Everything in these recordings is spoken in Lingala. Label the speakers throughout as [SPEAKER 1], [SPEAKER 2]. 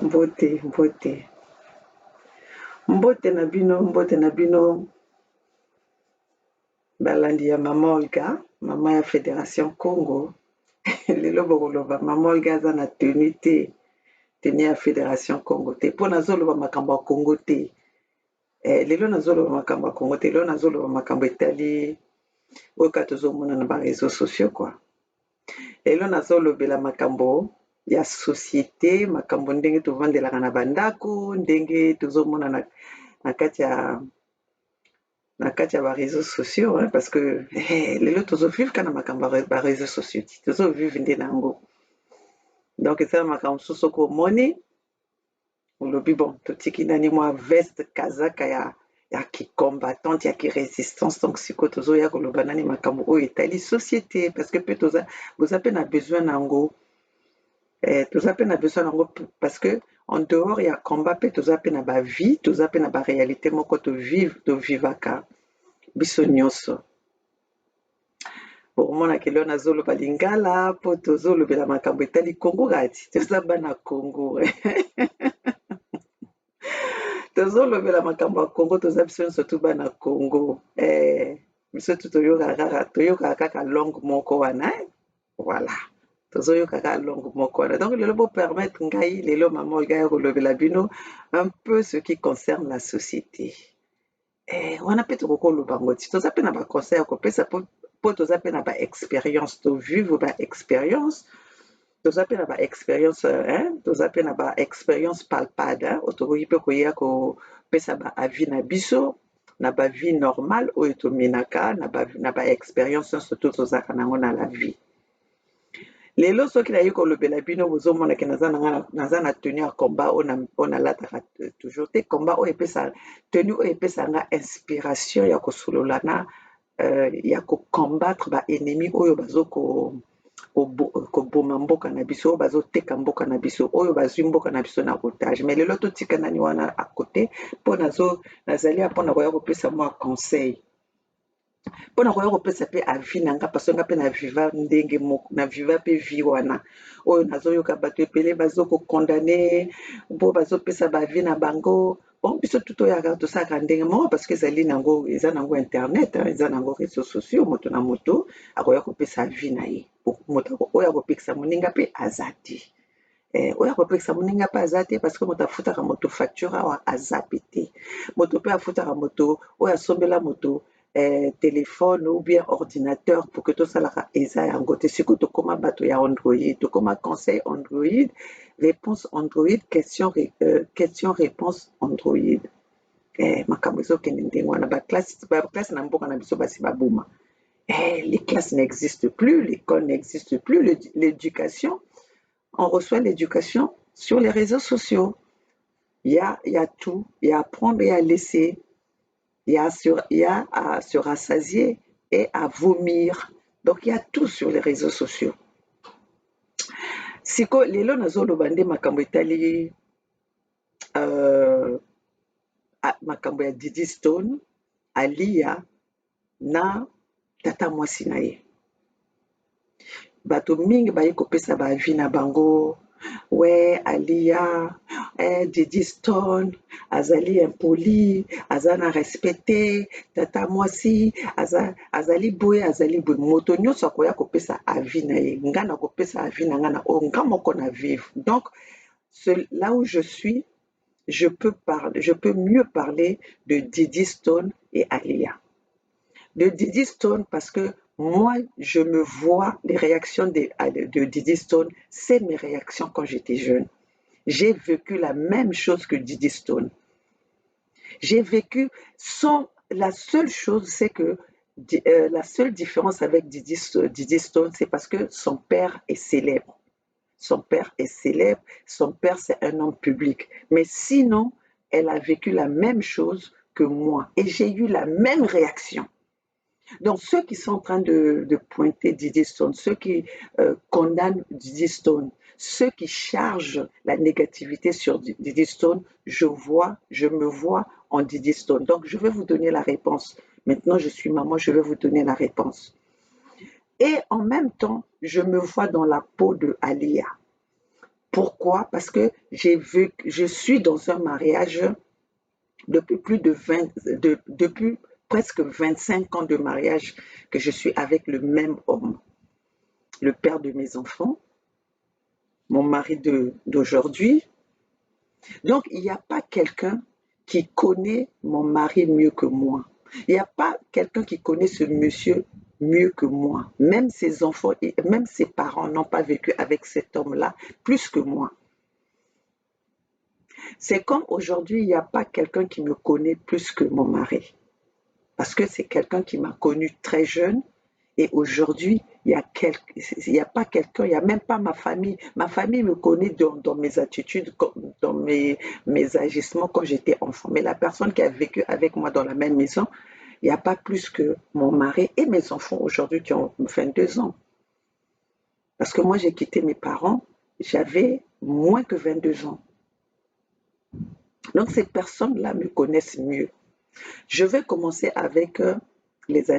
[SPEAKER 1] Mbote, mbote. Mbote na bino. Balandi ya Mama Olga, mama ya Fédération Congo. Lelo bokoloba Mama Olga aza na tenue te. Tenue ya Fédération Congo te. Po nazoloba makambo ya Congo te. Lelo nazoloba makambo ya Congo te. Lelo nazoloba makambo etali oyo kaka tozomona na ba réseaux sociaux quoi. Lelo nazolobela makambo ya société, makambo ndenge tovandelaka na bandako, ndenge tozomona na kati ya ba réseaux sociaux hein, parce que lelo tozovivre kana makambo ya ba réseaux sociaux ti tozovivre nde nango. Donc eza makambo mosusu oko omoni olobi bon totiki nani mwa veste kazaka ya kicombattante ya kirésistance, donc sikoyo tozoya koloba nani makambo oyo etali société parce que mpe boza mpe na besoin nango. Toza mpe na besoin nango parce que en dehors ya combat mpe toza mpe na bavie, toza mpe na baréalité moko tovivaka biso nyonso. Bokomonaka lelo nazoloba lingala mpo tozolobela makambo etali Congo kati toza bana Congo tozolobela makambo ya Congo, toza biso nyonso tu bana Congo. Biso tu toyokaka kaka langue moko wana voilà, tozoyoka kaka langue moko wana. Donc lelo bopermettre ngai lelo Mama Olga ya kolobela bino un peu ce qui concerne la société. Wana mpe tokokoloba ngo ti toza mpe na baconseil ya kopesa mpo toza mpe na baexpérience, tovivre baexpérience, toza mpe na baexpérience toza mpe na baexpérience palpable oyo tokoki mpe koya kopesa baavis na biso na bavie normale oyo tomenaka na baexpérience nyonso to tozalaka nango na la vie. Lelo soki naye kolobela bino bozomonake naza na tenue ya combat oyo nalataka toujours te, combat oyo tenue oyo epesa nga inspiration ya kosolola na ya kocombattre baennemi oyo koboma mboka na biso, oyo bazoteka mboka na biso, oyo bazwi mboka na biso na otage. Mais lelo totika nani wana à côté mpo nazali mpona koya kopesa mwa conseil, mpona koya kopesa mpe avis na nga parce nga mpe na viva ndenge moko, na viva mpe vie wana oyo nazoyoka bato epele bazokokondane mpo bazopesa bavi na bango. Bon biso tuto oyaka tosalaka ndenge moko parce que eza nango internet, eza nango réseaux sociaux, moto na moto akoya kopesa avis na ye, moto oyo akopekisa moninga mpe aza te. Oyo akopekisa moninga mpe aza te parce que moto afutaka moto facture awa aza pe te, moto mpe afutaka moto oyo asombela moto téléphone ou bien ordinateur pour que tosalaka eza yango te. Sikoyo tokóma bato ya Android, tokóma conseil Android, réponse Android, question réponse Android. Makambo ezokende ndenge wana, baklasse na mboka na biso basi baboma. Les classes n'existent plus, l'école n'existe plus, l'éducation, on reçoit l'éducation sur les réseaux sociaux. Il y a tout, il y a à prendre et à laisser. Il y a à se rassasier et à vomir. Donc, il y a tout sur les réseaux sociaux. Siko, lelo nazoloba nde makambo etali makambo ya Didi Stone, Alia na tata mwasi na ye. Bato mingi baye kopesa bavi na bango. Ouais, Alia, Didi Stone, azali impoli, azana respecté, tata mwasi, azali boye, moto nyonso akoya kopesa avis na ye, nga na kopesa avis na nga na o nga moko na vivre. Donc, là où je suis, je peux mieux parler de Didi Stone et Alia. De Didi Stone parce que moi, je me vois les réactions de Didi Stone, c'est mes réactions quand j'étais jeune. J'ai vécu la même chose que Didi Stone. J'ai vécu la seule chose, c'est que la seule différence avec Didi Stone, c'est parce que son père est célèbre. Son père est célèbre, son père c'est un homme public. Mais sinon, elle a vécu la même chose que moi et j'ai eu la même réaction. Donc, ceux qui sont en train de pointer Didi Stone, ceux qui condamnent Didi Stone, ceux qui chargent la négativité sur Didi Stone, je me vois en Didi Stone. Donc, je vais vous donner la réponse. Maintenant, je suis maman, je vais vous donner la réponse. Et en même temps, je me vois dans la peau de Alia. Pourquoi? Parce que je suis dans un mariage depuis depuis presque 25 ans de mariage que je suis avec le même homme, le père de mes enfants, mon mari d'aujourd'hui. Donc, il n'y a pas quelqu'un qui connaît mon mari mieux que moi. Il n'y a pas quelqu'un qui connaît ce monsieur mieux que moi. Même ses enfants et même ses parents n'ont pas vécu avec cet homme-là plus que moi. C'est comme aujourd'hui, il n'y a pas quelqu'un qui me connaît plus que mon mari. Parce que c'est quelqu'un qui m'a connu très jeune. Et aujourd'hui, il y a pas quelqu'un, il n'y a même pas ma famille. Ma famille me connaît dans mes attitudes, dans mes agissements quand j'étais enfant. Mais la personne qui a vécu avec moi dans la même maison, il n'y a pas plus que mon mari et mes enfants aujourd'hui qui ont 22 ans. Parce que moi, j'ai quitté mes parents, j'avais moins que 22 ans. Donc, ces personnes-là me connaissent mieux. Je vais commencer avec les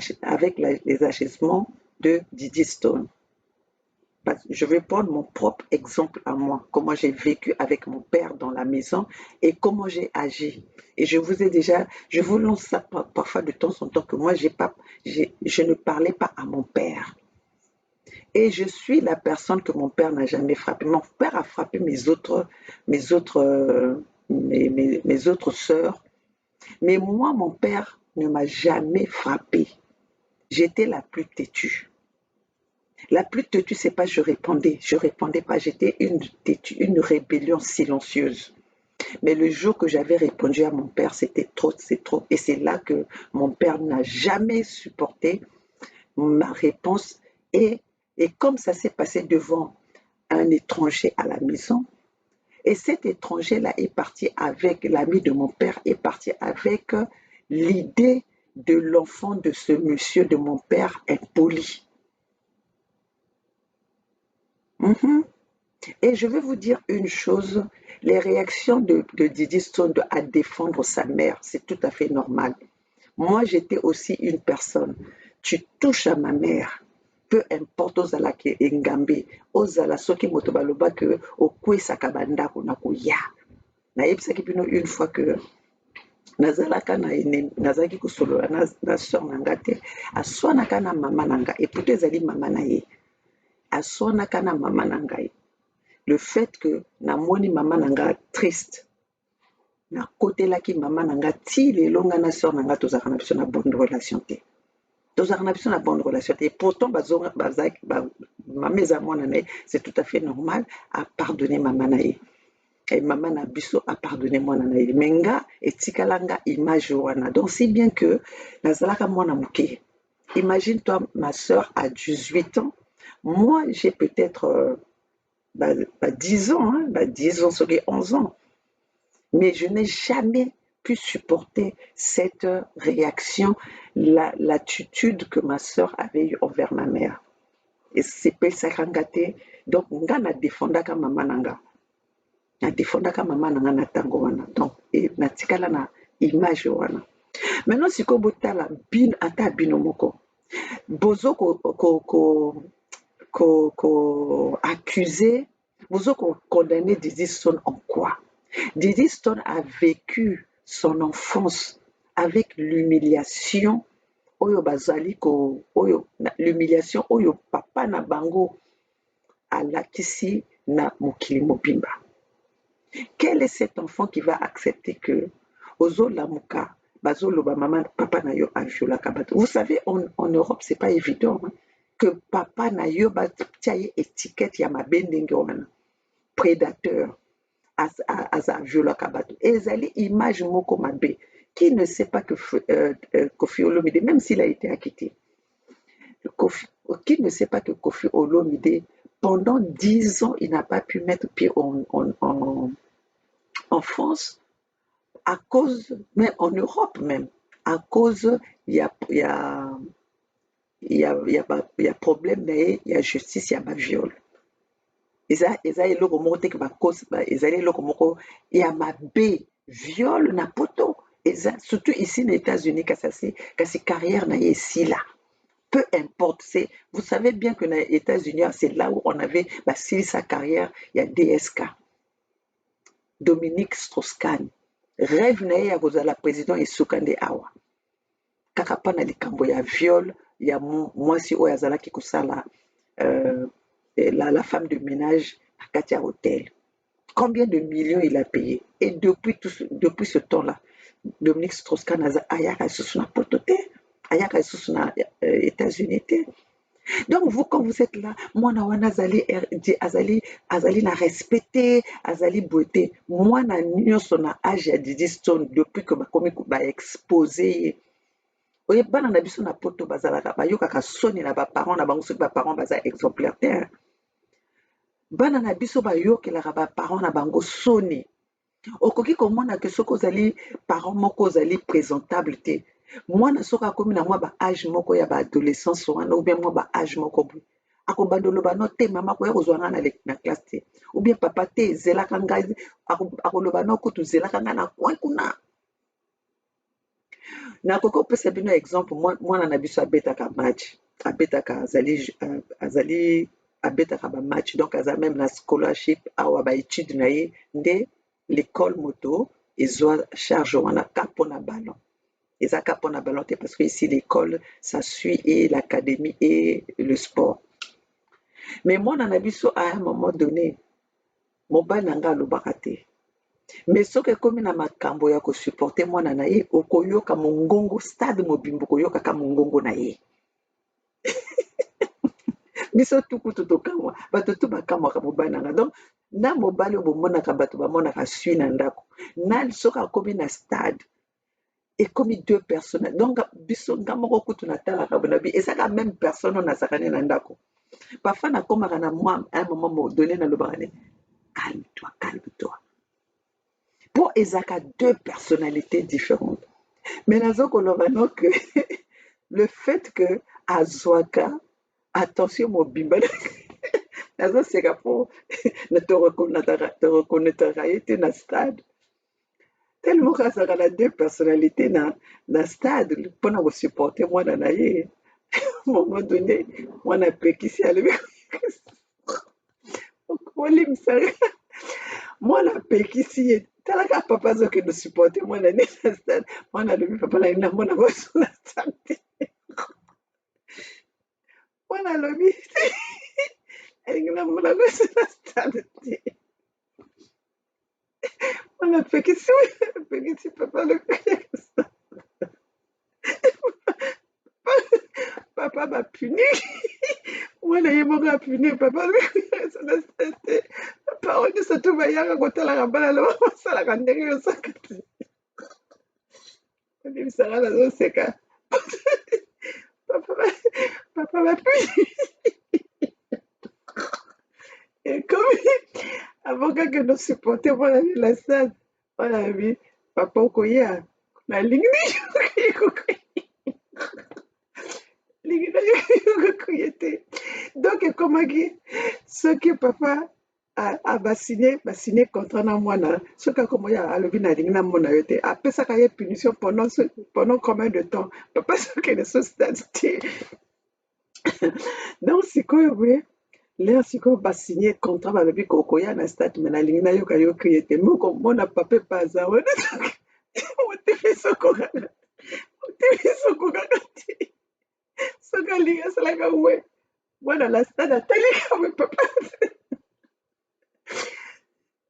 [SPEAKER 1] agissements de Didi Stone. Je vais prendre mon propre exemple à moi, comment j'ai vécu avec mon père dans la maison et comment j'ai agi. Et je vous lance ça parfois de temps en temps que moi, je ne parlais pas à mon père. Et je suis la personne que mon père n'a jamais frappée. Mon père a frappé mes autres sœurs, mais moi, mon père ne m'a jamais frappée. J'étais la plus têtue. La plus têtue, c'est pas je répondais pas, j'étais une têtue, une rébellion silencieuse. Mais le jour que j'avais répondu à mon père, c'était trop, c'est trop. Et c'est là que mon père n'a jamais supporté ma réponse. Et, et comme ça s'est passé devant un étranger à la maison, et cet étranger-là est parti avec, l'ami de mon père, est parti avec l'idée de l'enfant de ce monsieur de mon père impoli. Mhm. Et je vais vous dire une chose, les réactions de Didi Stone à défendre sa mère, c'est tout à fait normal. Moi, j'étais aussi une personne. Tu touches à ma mère, peu importe ozalaki engambe, ozala soki moto baloba que okwesaka bandako na koya. Nayebisaki bino une fois que nazalaki kosolola na sœur na nga te, aswanaka na mama na nga, et pourtant ezali mama na ye. Aswanaka na mama na ngai. Le fait que namoni mama na nga triste, nakotelaki mama na nga ti lelo nga na sœur na nga tozalaka na biso na bonne relation te. Tozalaka na biso na bonne relation te. Et pourtant mama eza mwana na ye, c'est tout à fait normal à pardonner mama na ye. Et mama na biso a pardonné mwana na ye. Mais nga etikala nga image wana. Donc si bien que nazalaka mwana moke. Imagine toi, ma sœur a 18 ans. Moi, j'ai peut-être 10 ans, 10 ans, ça fait 11 ans. Mais je n'ai jamais pu supporter cette réaction, l'attitude que ma sœur avait eue envers ma mère. Et c'est ça kangate. Donc, nga na défendaka mama nanga. Na défendaka mama nanga na tango wana. Donc, et na tikala na image wana. Maintenant, si ko botala bin ata bino moko. Bozo ko accusé, bozo ko condamné Didi Stone en quoi? Didi Stone a vécu son enfance avec l'humiliation oyo bazali l'humiliation oyo papa na bango alakisi na mokili mobimba. Quel est cet enfant qui va accepter que ozolamuka bazoloba maman papa na yo aviolaka bato? Vous savez, en Europe, c'est pas évident que papa na yo batia ye étiquette ya mabe ndenge wana prédateur aza violaka bato. Ezali image moko mabe. Qui ne sait pas que Koffi Olomide, même s'il a été acquitté, qui ne sait pas que Koffi Olomide, pendant 10 ans, il n'a pas pu mettre pied en France, à cause, même en Europe même, à cause, il y a problème, il y a justice, il y a pas viol. Eza eloko moko te ke bakosi ezali eloko moko ya mabe, viol na poto eza surtout ici na États-Unis kasi carrière na ye esila. peu importe. Vous savez bien que dans les États-Unis, c'est là où on avait suivi sa carrière. Il y a DSK, Dominique Strauss-Kahn. Rêve na ye ya kozala président esukande awa. Kaka pa na likambo ya viol ya mwasi oyo azalaki kosala la femme de ménage à kati ya hôtel. Combien de millions il a payé? Et depuis ce temps-là, Dominique Strauss-Kahn ayaka lisusu na poto te, ayaka lisusu na États-Unis te. Donc vous, quand vous êtes là, mwana wana azali na respecté, azali beauté. Mwana nyonso na âge ya Didi Stone depuis que bakomi exposé ye. Oye bana na biso na poto bazalaka bayokaka soni na baparents na bango soki baparents baza exemplaire te. Bana na biso bayokelaka baparents na bango soni. Okoki komona ke soki ozali parent moko ozali présentable te. Mwana soki akomi na mwa baage moko ya baadolescence wana ou bien mwa baage moko boye akobanda oloba no te mama koya kozwa nga na classe te ou bien papa te ezelaka ngai akoloba no kutu zelaka nga na coin kuna. Nakoki kopesa bino exemple mwana na biso abetaka match abetaka abetaka bamatch donc aza même na scholarship awa baétude na ye nde l'école moto ezwa charge wana ka mpona ballon. Eza ka mpona ballon te parce que ici l'école ça suit et l'académie et le sport. Mais mwana na biso à un moment donné mobali na nga alobaka te. Mais soki ekomi na makambo ya kosupporte mwana na ye okoyoka mongongo stade mobimbo koyokaka mongongo na ye. Biso tukutu tokamwa bato tu bakamwaka mobali na nga. Donc na mobali oyo bomonaka bato bamonaka sui na ndako na soki akomi na stade ekomi deux personnes. Donc biso nga moko kutu natalaka bonabi ezaka même personne oyo nazalaka ne na ndako. Parfois nakomaka na moi à un moment donné nalobaka ne calme-toi, calme-toi. Pour ezaka deux personnalités différentes. Mais nazo koloba no que le fait que azwaka attention mobimba nazo seka po te reconnaître ye te na stade. Tellement azalaka na deux personnalités na stade mpona kosupporte mwana na ye. Moment donné mwana apekisi alobi olimisa mwana apekisi ye talaka papa azokende supporte mwana ne na stade mwana alobi papa na ye namona boso na stade mwana alobi alingi namona boso na stade te mwana apekisi papa alobi papa bapuni mwana ye moko apuni papa alobi na stade te papa nyonso to bayaka kotalaka bana loba basalaka ndenge yosaka te olibisaka nazoseka papa bapuni ekomi avoka kende supporte mwana ne na stade mwana abi papa okoya nalingi nayokokoye te donc ekomaki soki papa basine contrat na mwana soki akomoya alobi nalingi namona yo te apesaka ye punition pendant combien de temps papa sokende so stade te donc sikoyo boye lere sikoyo basigné contrat balobi kokoya na stade me nalingi nayoka yo crie te mokomona papa epa aza wana motemi sokokaka te soki alingi asalaka we mwana na stade atalika we papa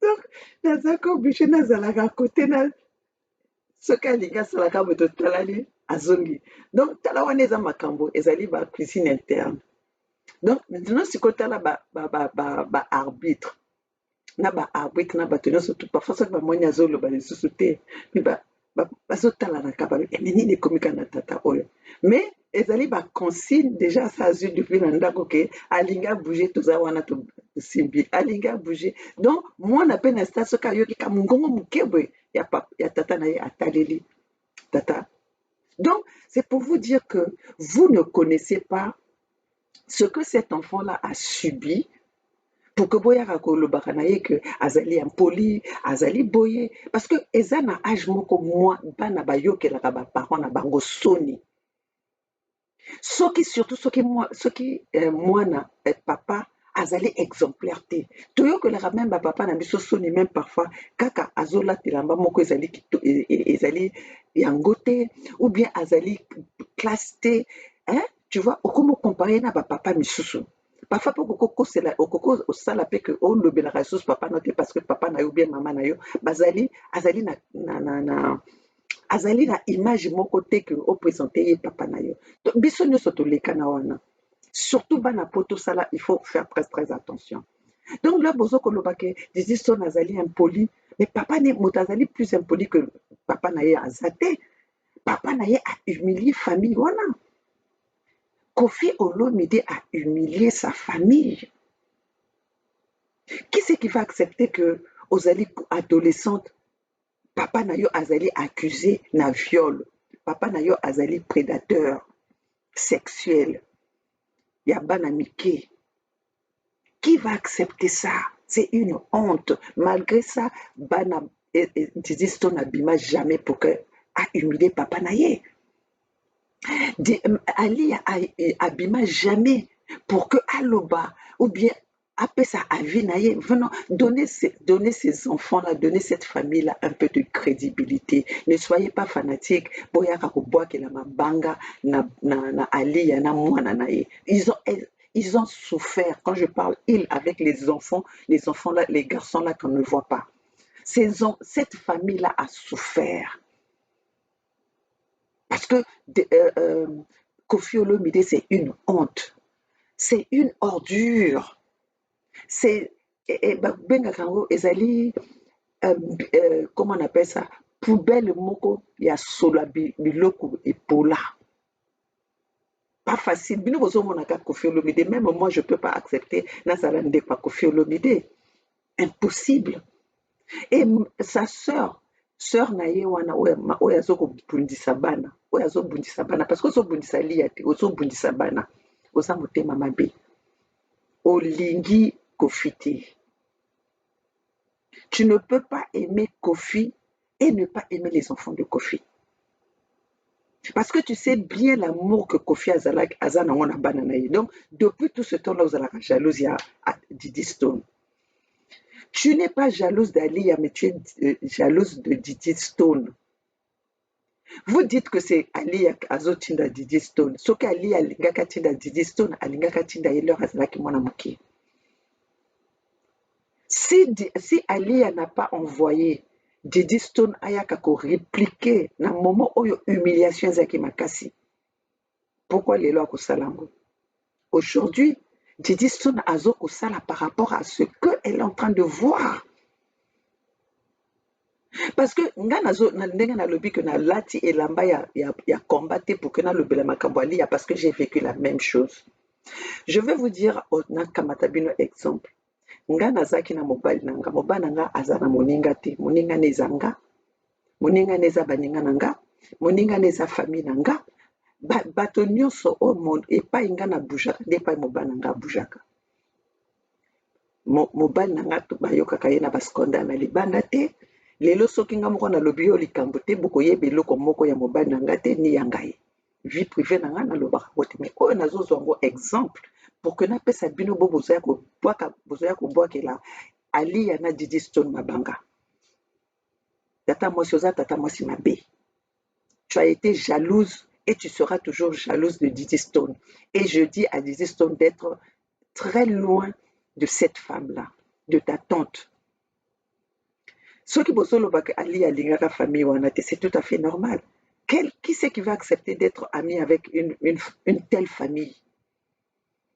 [SPEAKER 1] donc nazaka oblige nazalaka kote na soki alingi asalaka moto talali azongi donc tala wana eza makambo ezali ba cuisine interne. Donc maintenant sikoyo tala baarbitre na baarbitre na bato nyonso tu parfois soki bamoni azoloba lisusu te me bazotalanaka nini ekomika na tata oyo mais ezali baconsigne déjà sa azwi depuis na ndako ke alingi abouge toza wana tosimbi alingi abouge donc mwana mpe na stade soki ayoki ka mongongo moke boye ya tata na ye ataleli tata. Donc c'est pour vous dire que vous ne connaissez pas ce que cet enfant-là a subi pour que boyaka kolobaka na ye que azali impoli azali boye parce que eza na âge moko bana bayokelaka baparent na bango soni Surtout soki mwana papa azali exemplaire te toyokolaka même bapapa na biso soni même parfois kaka azolata elamba moko ezali yango te ou bien azali classe te hein? Tu vois okomi okompare na bapapa misusu parfois mpe okoki osala mpe ke olobelaka lisusu papa no te parce que papa na yo bien mama na yo azali na image moko te ke opresente ye papa na yo biso nyonso tolekana wana surtout bana po tosala il faut faire très attention donc là bozo koloba ke Didi Stone azali impoli mais papa moto azali plus impoli que papa na ye aza te papa na ye ahumilie famille wana Koffi Olomide a humilié sa famille qui c'est qui va accepter que ozali adolescente papa na yo azali accusé na viol papa na yo azali prédateur sexuel ya bana mike qui va accepter ça c'est une honte malgré ça bana Didi Stone abima jamais pour que a humilié papa na ye Ali abima jamais pour que aloba ou bien apesa avis na ye venons donner ces enfants là donner cette famille là un peu de crédibilité ne soyez pas fanatique boyaka kobwakela mabanga na Aliya na mwana na ye ils ont souffert quand je parle ils avec les enfants là les garçons là qu'on ne voit pas cette famille là a souffert parce que Koffi Olomide, c'est une honte. C'est une ordure. C'est. Comment on appelle ça? Poubelle moko ya sola biloko epola. Pas facile. Bino bozo monaka Koffi Olomide. Même moi, je ne peux pas accepter Nazala Ndekwa Koffi Olomide. Impossible. Et sa sœur na ye wana oyo azokobundisa bana oyo azobundisa bana parce que ozobundisa Aliya te ozobundisa bana oza motema mabe olingi Koffi te tu ne peux pas aimer Koffi et ne pas aimer les enfants de Koffi parce que tu sais bien l'amour que Koffi aza nango na bana na ye donc depuis tout ce temps là ozalaka jalouse ya Didi Stone. Tu n'es pas jalouse d'Aliya, mais tu es jalouse de Didi Stone. Vous dites que c'est Aliya azotinda Didi Stone. Ce qu'Aliya alingaka tinda Didi Stone, alingaka tinda Elor azalaki mwana moke. Si Aliya n'a pas envoyé Didi Stone ayaka ko répliquer na moment oyo humiliation ezaki makasi. Pourquoi lelo akosalango? Aujourd'hui, Didi Stone azoko sala par rapport à ce qu'elle est en train de voir. Parce que nga ndenge nalobi que na lati elamba ya combattre pour que na lobela makambo Aliya parce que j'ai vécu la même chose. Je vais vous dire na kamata bino exemple. Nga nazaki na mobali nanga aza na moninga te moninga neza nga moninga neza baninga nanga moninga neza famille nanga bato nyonso o epai nga na bujaka nde epai mobali nanga bujaka mobali nanga bayokaka ye na bascandale na libanda te lelo soki nga moko nalobi yo likambo te bokoyeba eloko moko ya mobali na nga te ni ya ngai vie privé na nga nalobaka bote mais oyo nazozwa yango exemple pour que napesa bino bo bozoya kobwakela Aliya na Didi Stone mabanga tata mwasi oza tata mwasi mabe tu as été jalouse et tu seras toujours jalouse de Didi Stone et je dis à Didi Stone d'être très loin de cette femme-là de ta tante. Soki bozolobaka Aliya alingaka famille wana te c'est tout à fait normal. Qui c'est qui va accepter d'être ami avec une telle famille?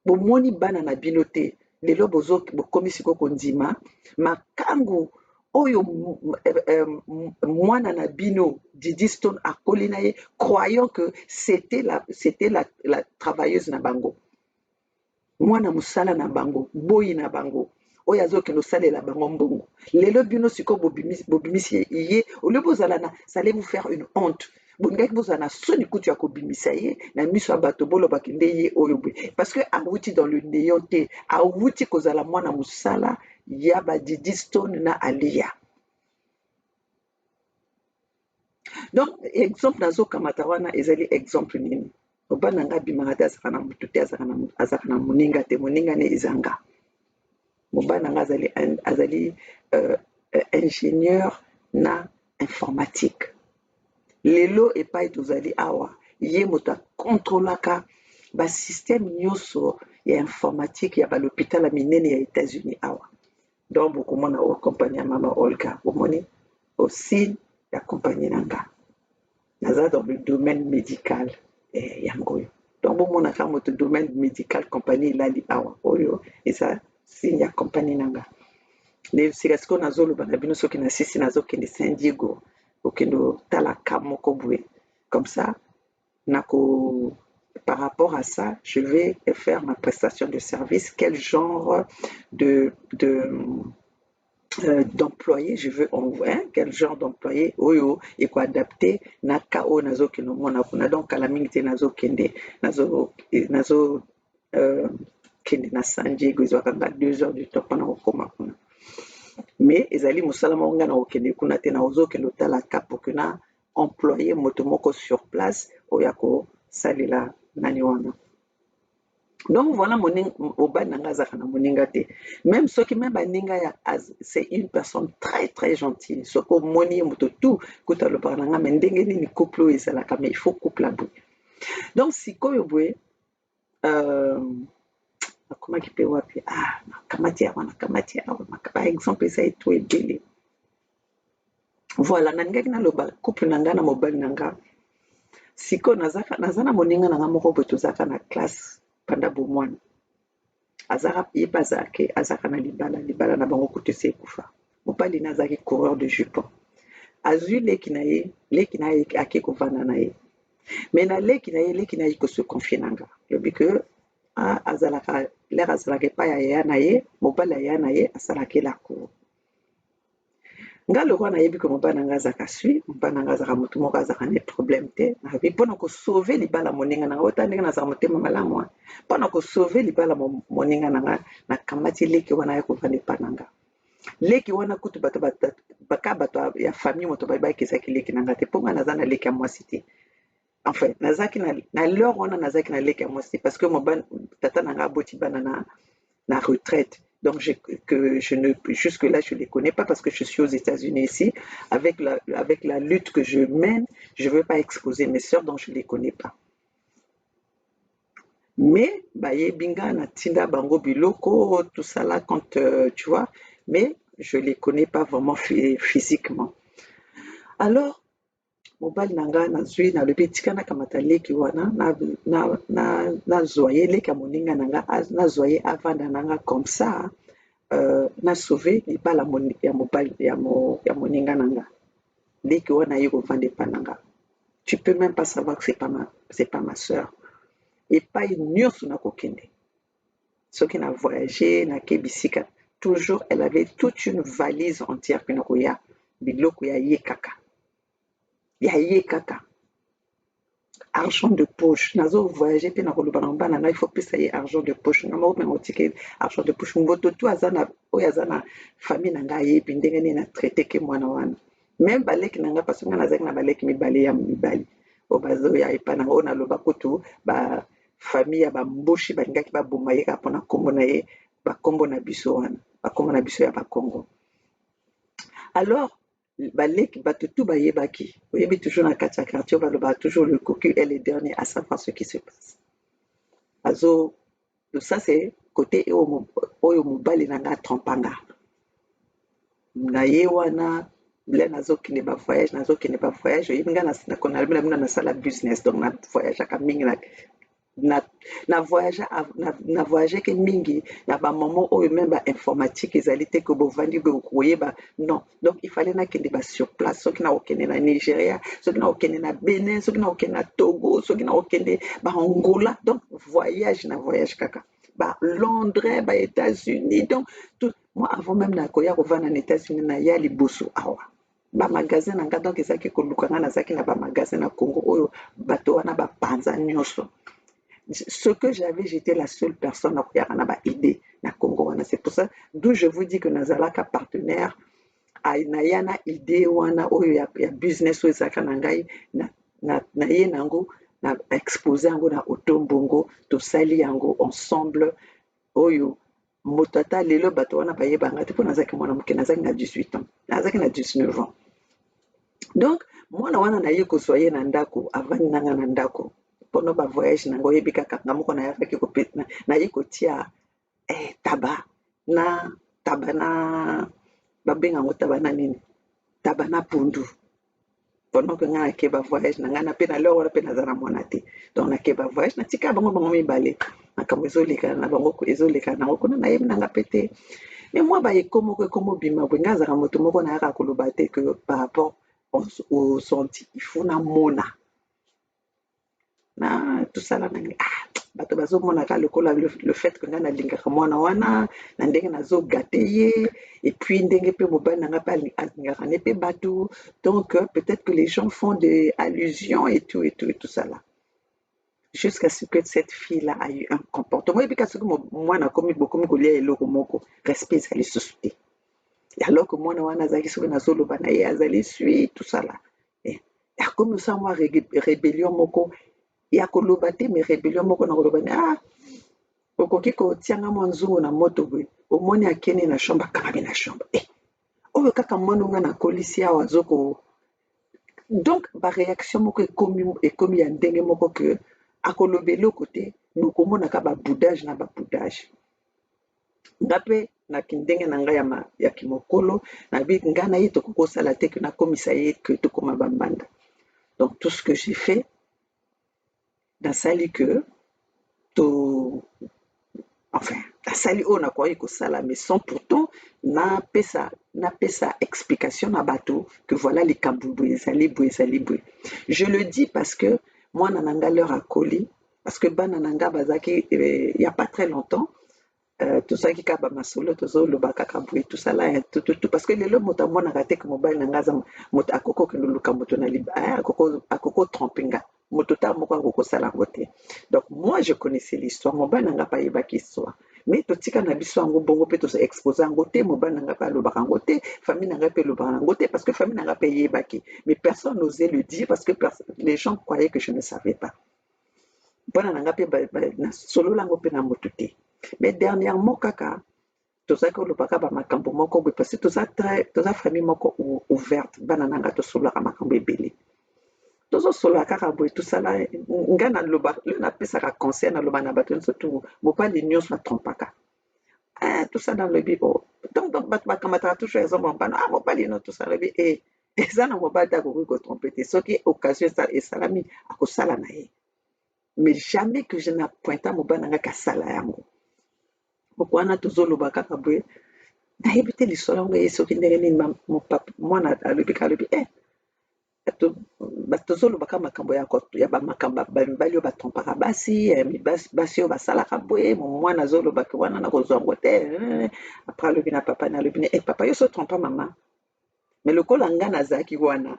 [SPEAKER 1] Bomoni bana na bino te lelo bokomi sikoko ndima makangu oyo mwana na bino Didi Stone akoli na ye croyant que c'était la travailleuse na bango mwana mosala na bango boyi na bango oyo azokende osalela bango mbongo lelo bino sikoyo bobimisi ye olio bozala na sale vous faire une honte bolingaki bozala na soni kutu ya kobimisa ye na miso ya bato bolobaki nde ye oyo boye parce que awuti dans le néant te awuti kozala mwana mosala ya Didi Stone na Aliya. Donc exemple nazokamata wana ezali exemple nini mobali na nga abimaka te azalaka na motu te, azalaka na moninga te, moninga ne ezanga. Mobali na nga azali ingénieur na informatique. Lelo epai tozali awa ye moto akontrolaka basystème nyonso ya informatique ya balhôpital ya minene ya États-Unis awa. Donc bokomona o compagnie ya mama Olga, bomoni aussi ya compagnie na nga. Naza dans le domaine médical yango oyo. Donc bomonaka moto domaine médical compagnie elali awa oyo eza signe ya compagnie na nga. Sika sikoyo nazoloba na bino soki nasisi nazokende San Diego okende otala ka moko boye comme ça par rapport à ça je vais faire ma prestation de service, quel genre d'employé je veux envoyer, quel genre d'employé oyo eko adapté na ka oyo nazokende omona kuna. Donc kala mingi te nazokende kende na San Diego ezwaka nga 2 heures du temps mpona kokoma kuna, mais ezali mosala moko nga na kokende kuna te, na ozokende otala ka poke na employé moto moko sur place oyo akosalela nani wana. Donc voilà mobali na nga azalaka na moninga te, même soki même baninga ya c'est une personne très très gentille, soki omoni ye moto tu kuta alobaka na nga me ndenge nini couple oyo ezalaka, mais il faut couple ya boye. Donc sikoyo boye nakomaki mpe wapi nakamati awa ba exemple eza eto ebele. Voilà nalingaki naloba couple na nga na mobali na nga sikoyo naza na moninga na nga moko boye tozalaka na classe panda bomwana, azalaka ye mpe azalaka na libala na bango kutu esi ekufa. Mobali na azalaki coureur de jupon, azwi leki na ye ake kovanda na ye, me na leki na ye kose confie na nga lobi ke azalaka lere azalaka epai ya yaya na ye, mobali ya yaya na ye asalaka elako. Nga lokwa nayebi ke mobali na nga azalaka sui, mobali na nga azalaka motu moko azalaka ne problème te, nayebi mpona kosauve libala moninga na nga ota ndenge nazalaka motema malamu mpona kosauve libala moninga na nga nakamati leki wana ya kovanda epai na nga. Leki wana kutu bato ya famille moto bayebaki ezalaki leki na nga te, mpo nga naza na leki ya mwasi te. Enfin nazalaki na lor wana nazalaki na leki ya mwasi te parce que tata na nga aboti bana na retraite. Donc jusque-là, je ne les connais pas parce que je suis aux États-Unis ici. Avec la lutte que je mène, je ne veux pas exposer mes sœurs, donc je ne les connais pas. Mais, binga na tinda bango biloko, tout ça là, quand tu vois, mais je ne les connais pas vraiment physiquement. Alors, mobali na nga nazwi nalobi tika nakamata leki wana nazwa ye leki ya moninga na nga nazwa ye avanda na nga comme ça na sauve libala ya moninga na nga, leki wana ye kovanda epai na nga. Tu peux même pas savoir que c'est pas ma sœur. Epai nyonso nakokende soki na voyagé nake bisika, toujours elle avait toute une valise entière mpe nakoya biloko ya ye kaka. Argent de poche, nazo voyager mpe nakoloba na mobali na ngai il faut pesa ye argent de poche, nga moko mpe otike argent de poche. Mboto tu oyo aza na famille na ngai ayebi ndenge nini na traité ke mwana wana, même baleki na ngai parce que nga nazalaki na baleki mibale ya mibali oyo bazoya epai na nga oyo naloba kutu bafamille ya bamboshi balingaki baboma ye kaka mpona nkombo na ye, bakombo na biso wana, bakombo na biso ya bakongo. Alors baleki bato tu bayebaki, oyebi toujours na kati ya quartier balobaka toujours le cocu est le dernier à savoir ce qui se passe. Ça c'est côté oyo mobali na nga trompanga na ye wana bile nazokende ba voyage oyebi nga na nasala business, donc na voyageaka mingi na voyage ke mingi na bamoment oyo même bainformatique ezali te ke bovandi koyeba non. Donc il fallait nakende sur place, soki nakokende na Nigeria, soki nakokende na Benin, soki nakokende na Togo, soki nakokende Angola, donc voyage kaka Londres, États-Unis. Donc tout, moi avant même nakoya kovanda na États-Unis na ya liboso awa magasin na nga, donc ezalaki koluka nga nazalaki na magasin na Congo oyo bato wana bapanza nyonso. Ce que j'étais la seule personne à faire une idée na Congo. C'est pour ça, d'où je vous dis que nazalaka partenaire à na idée wana oyo ya business oyo ezalaka na ngai na ye nango na exposé yango na otombongo tosali yango ensemble oyo moto ata lelo bato wana bayebanga te mpo nazalaki mwana moke nazalaki na 18 ans nazalaki na 19 ans donc mwana wana naye kozwa ye na ndako avandi nanga na ndako mpona bavoyage nango oyebi kaka nga moko nayakaki naye kotia taba na babenga yango taba na nini taba na pundu pendant que nga nake bavoyage na ngai na mpe na leur wana mpe naza na mwana te donc nake bavoyage natika bango mibale makambo ezolekana na bango ezolekana nango kuna nayebi nanga mpe te mais moi baekomoko ekomobima boye ngai azalaka moto moko nayaka koloba te que par rapport au senti il faut namona na tosala nani bato bazomonaka lokola le fait que ngai nalingaka mwana wana na ndenge nazogate ye et puis ndenge mpe mobali na ngai mpe alingaka ne mpe bato donc peut-être que les gens font des allusions et tout ça là jusqu'à ce que cette fille là a eu un comportement ebika soki mwana bokomi kolia eloko moko respect ezali susu te alors que mwana wana azalaki soki nazoloba na ye azali sui tout ça là akomi osala mwa rébellion moko ya koloba te mais rébellion moko na koloba ne okoki kotianga mwa nzungu na moto boye omoni akeni na chambre akangami na chambre oyo kaka mwana onga nakolisi awa azoko donc baréaction moko ekomi ya ndenge moko ke akoloba eloko te nokomonaka baboudage na baboudage nga mpe na kindenge na ngai ya kimokolo nabi nga na ye tokoki kosala te ke nakomisa ye ke tokoma bambanda donc tout ce que j'ai fait nasali que enfin nasali oyo nakoki kosala mais sans pourtant napesa explication na bato que voilà likambo boye ezali boye je le dis parce que mwana na nga leur akoli parce que bana na nga bazalaki il y a pas très longtemps tozalaki kaka bamasolo tozoloba kaka boye tosala tout parce que lelo moto amonaka te ke mobali na nga aza moto akoko okende luka moto na akoko trompe nga moto ta moko akokosala yango te donc moi je connaissais l'histoire mobali na nga mpe ayebaki histoire mais totika na biso yango bongo mpe toza expose yango te mobali na nga mpe alobaka yango te famille na nga mpe elobaka yango te parce que famille na nga mpe eyebaki mais personne n'osait le dire parce que les gens croyaient que je ne savais pas mpona na nga mpe nasolola yango mpe na motu te mais dernièrement kaka tozalaki kolobaka bamakambo moko boye parce que toza famille moko ouverte bana na nga tosololaka makambo ebele tozosolola kaka boye tosala ngai napesaka conseil naloba na bato nyonso tu mobali nyonso atrompaka tosala nalobi donc bato bakamataka toujours exemple mobano mobali no tosala lobi eza na mobali te akoki kotrompe te soki occasion esalami akosala na ye mais jamais que je napointa mobali na ngai kasala yango poko wana tozoloba kaka boye nayebi te lisolo yango ye soki ndenge nini mwana alobi tozolobaka makambo ya bamakambo bamibali oyo batrompaka basi oyo basalaka boye mwana azolobaki wana nakozwa yango te apres alobi na papa na alobi papa yo so trompa mama mais lokola nga nazalaki wana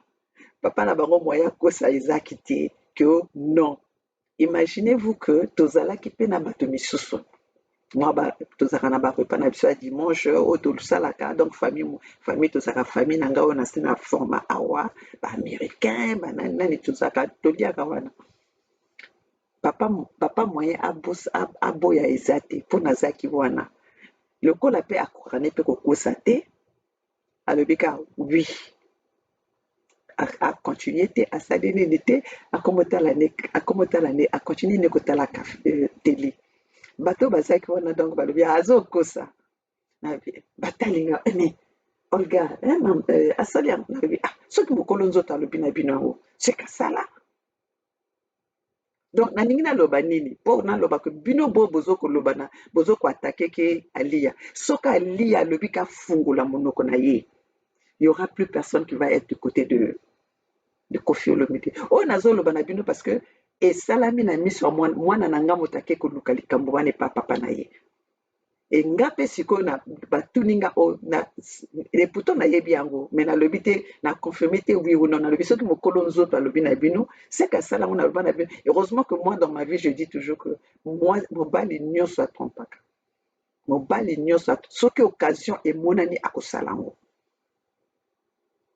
[SPEAKER 1] papa na bango moya kosa ezalaki te ke non imaginez-vous que tozalaki mpe na bato misusu tozalaka na barepa na biso ya dimanche oyo tosalaka donc famille tozalaka famille na ngai oyo nasi na forma awa baaméricain banani tozalaka toliaka wana papa moyen aboya eza te mpo nazalaki wana lokola mpe akokane mpe kokosa te alobi ka oui akontinue te asali nini te akontinue ne kotalaka tele bato bazalaki wana donc balobi azokosa batalinga mais olga asali yango nalobi soki mokolo nzoto alobi na bino yango sekasala donc nalingi naloba nini mpo naloba ke bino bozokoloba bozokoatake ke aliya soki aliya alobi kafungola monoko na ye il y aura plus personne qui va être du côté de Koffi Olomide oyo nazoloba na bino parce que esalami na miso ya mwana na nga moto ake koluka likambo wana epa papa na ye nga mpe sikoyo batuni nga pourtant nayebi yango mais nalobi te na confirme te oui ou non nalobi soki mokolo nzoto alobi na bino seke asala yango naloba na bino heureusement que moi dans ma vie je dis toujours que mobali nyonso atrompaka mobali nyonso soki occasion emonani akosala yango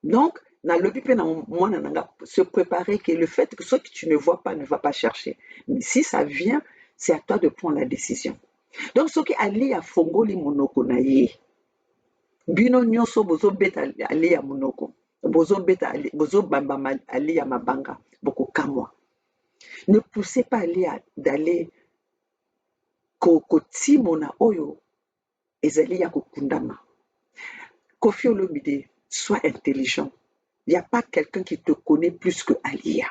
[SPEAKER 1] donc na lobi pe na mwana nanga se préparer que le fait que ce que tu ne vois pas ne va pas chercher. Mais si ça vient, c'est à toi de prendre la décision. Donc soki ali afongoli monoko na ye, bino nyonso bozobeta ali ya monoko, bozobamba ali ya mabanga, bokokamwa. Ne poussez pas ali d'aller kotimona oyo ezali ya kokundama. Koffi Olomide, sois intelligent. Il n'y a pas quelqu'un qui te connaît plus que Alia.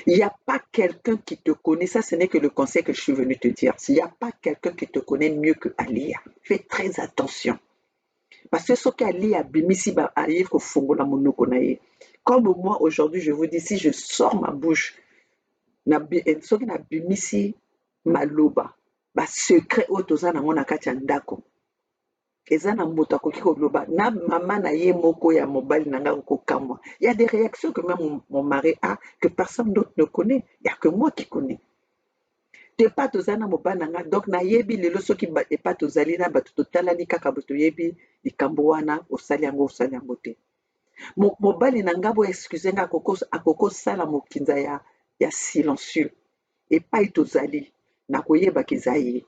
[SPEAKER 1] Il n'y a pas quelqu'un qui te connaît, ça ce n'est que le conseil que je suis venu te dire. Il n'y a pas quelqu'un qui te connaît mieux que Alia. Fais très attention. Parce que ce qu'Alia bimisi ba aïe ko fongola monoko na ye. Comme moi aujourd'hui je vous dis, si je sors ma bouche, ce qui na bimisi maloba, ba secret otoza na mona kati ya ndako. Eza na moto akoki koloba na mama na ye moko ya mobali na nga kokamwa. Il y a des réactions que même mon mari a que personne d'autre ne connaît. Il n'y a que moi qui connais. Te pas toza na mobali na nga donc na yebi lelo soki e pas tozali na bato totalani kaka bato yebi likambo wana osali yango te. Mobali na nga bo excuse nga akoko sala mokinza ya silencieux. Et pas tozali na koyeba kezaye.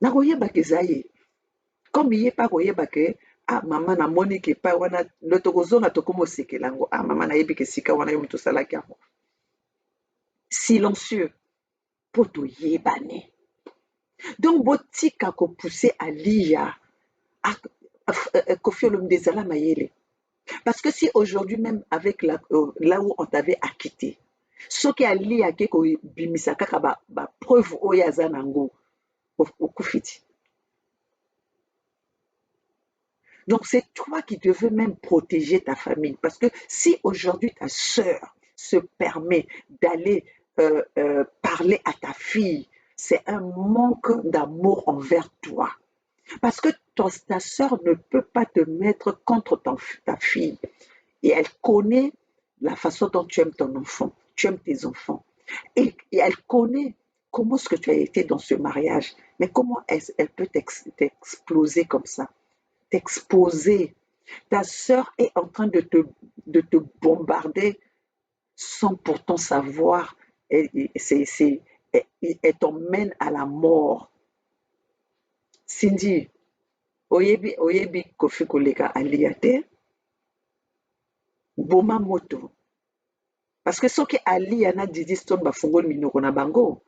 [SPEAKER 1] Na koyeba kezaye. Comme il n'est pas koyeba ke mama na moni ke pa wana le tokozonga tokomo sekelango mama na yebi ke sika wana yo muto salaki yango silencieux po toyebane. Donc botika ko pousser Alia Koffi Olomide ezala mayele. Parce que si aujourd'hui même avec là où on t'avait acquitté, soki Alia ke ko bimisa kaka ba preuve oyo aza nango okufiti. Donc, c'est toi qui devais même protéger ta famille. Parce que si aujourd'hui ta sœur se permet d'aller parler à ta fille, c'est un manque d'amour envers toi. Parce que ta sœur ne peut pas te mettre contre ta fille. Et elle connaît la façon dont tu aimes ton enfant, tu aimes tes enfants. Et elle connaît comment est-ce que tu as été dans ce mariage. Mais comment elle peut t'exploser comme ça? T'exposer. Ta sœur est en train de te bombarder sans pourtant savoir. Elle t'emmène à la mort. Cindy, oyebi Koffi koleka Alia te, boma moto. Parce que soki Alia na Didi Stone bafungoli minoko na bango,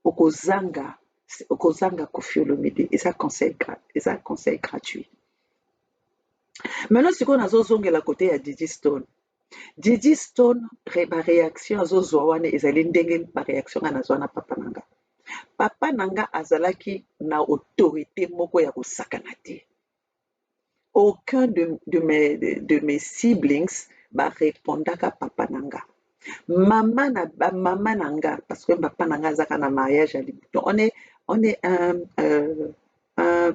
[SPEAKER 1] okozanga Koffi Olomide. Et ça conseil gratuit. Maintenant sikoyo nazozongela kote ya Didi Stone. Didi Stone réaction azozwa wana ezali ndenge réaction nga nazwa na papa nanga. Papa nanga azalaki na autorité moko ya kosakana te. Aucun de mes siblings répondaka papa nanga. Mama nanga, parce que papa nanga azaka na mariage à Libuto. On est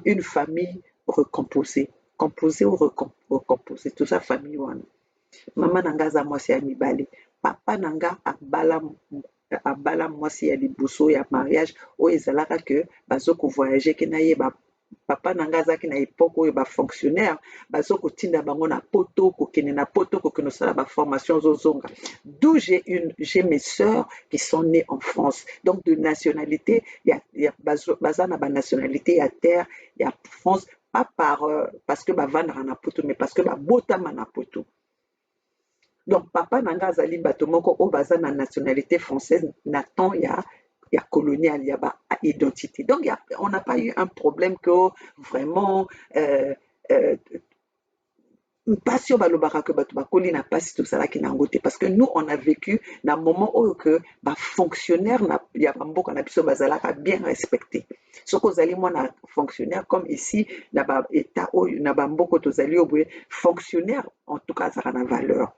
[SPEAKER 1] une famille recomposée. Composé ou recomposé, tout ça famille wana. Mama nanga za mwasi ya mibale. Papa nanga abala mwasi ya liboso ya mariage oyo ezalaka ke bazoko voyager ke na ye papa nanga azaki na époque oyo fonctionnaire bazoko tinda bango na poto kokene na poto kokene sala formation zozonga. D'où j'ai mes sœurs qui sont nées en France. Donc de nationalité, il y a bazana ba nationalité à terre, il y a France. Pas parce que bavandra na poto, mais parce que botama na poto. Donc papa nanga azali bato moko o baza na nationalité française na temps ya colonial, ya ba identité. Donc on n'a pas eu un problème que vraiment pasi oyo balobaka ke bato bakoli na pasi tosalaki nango te parce que nous on a vécu na moment oyo ke bafonctionnaire ya bamboka na biso bazalaka bien respecté. Soki ozali mwana fonctionnaire comme ici na baétat oyo na bamboka tozali oyo boye fonctionnaire en tout cas azalaka na valeur.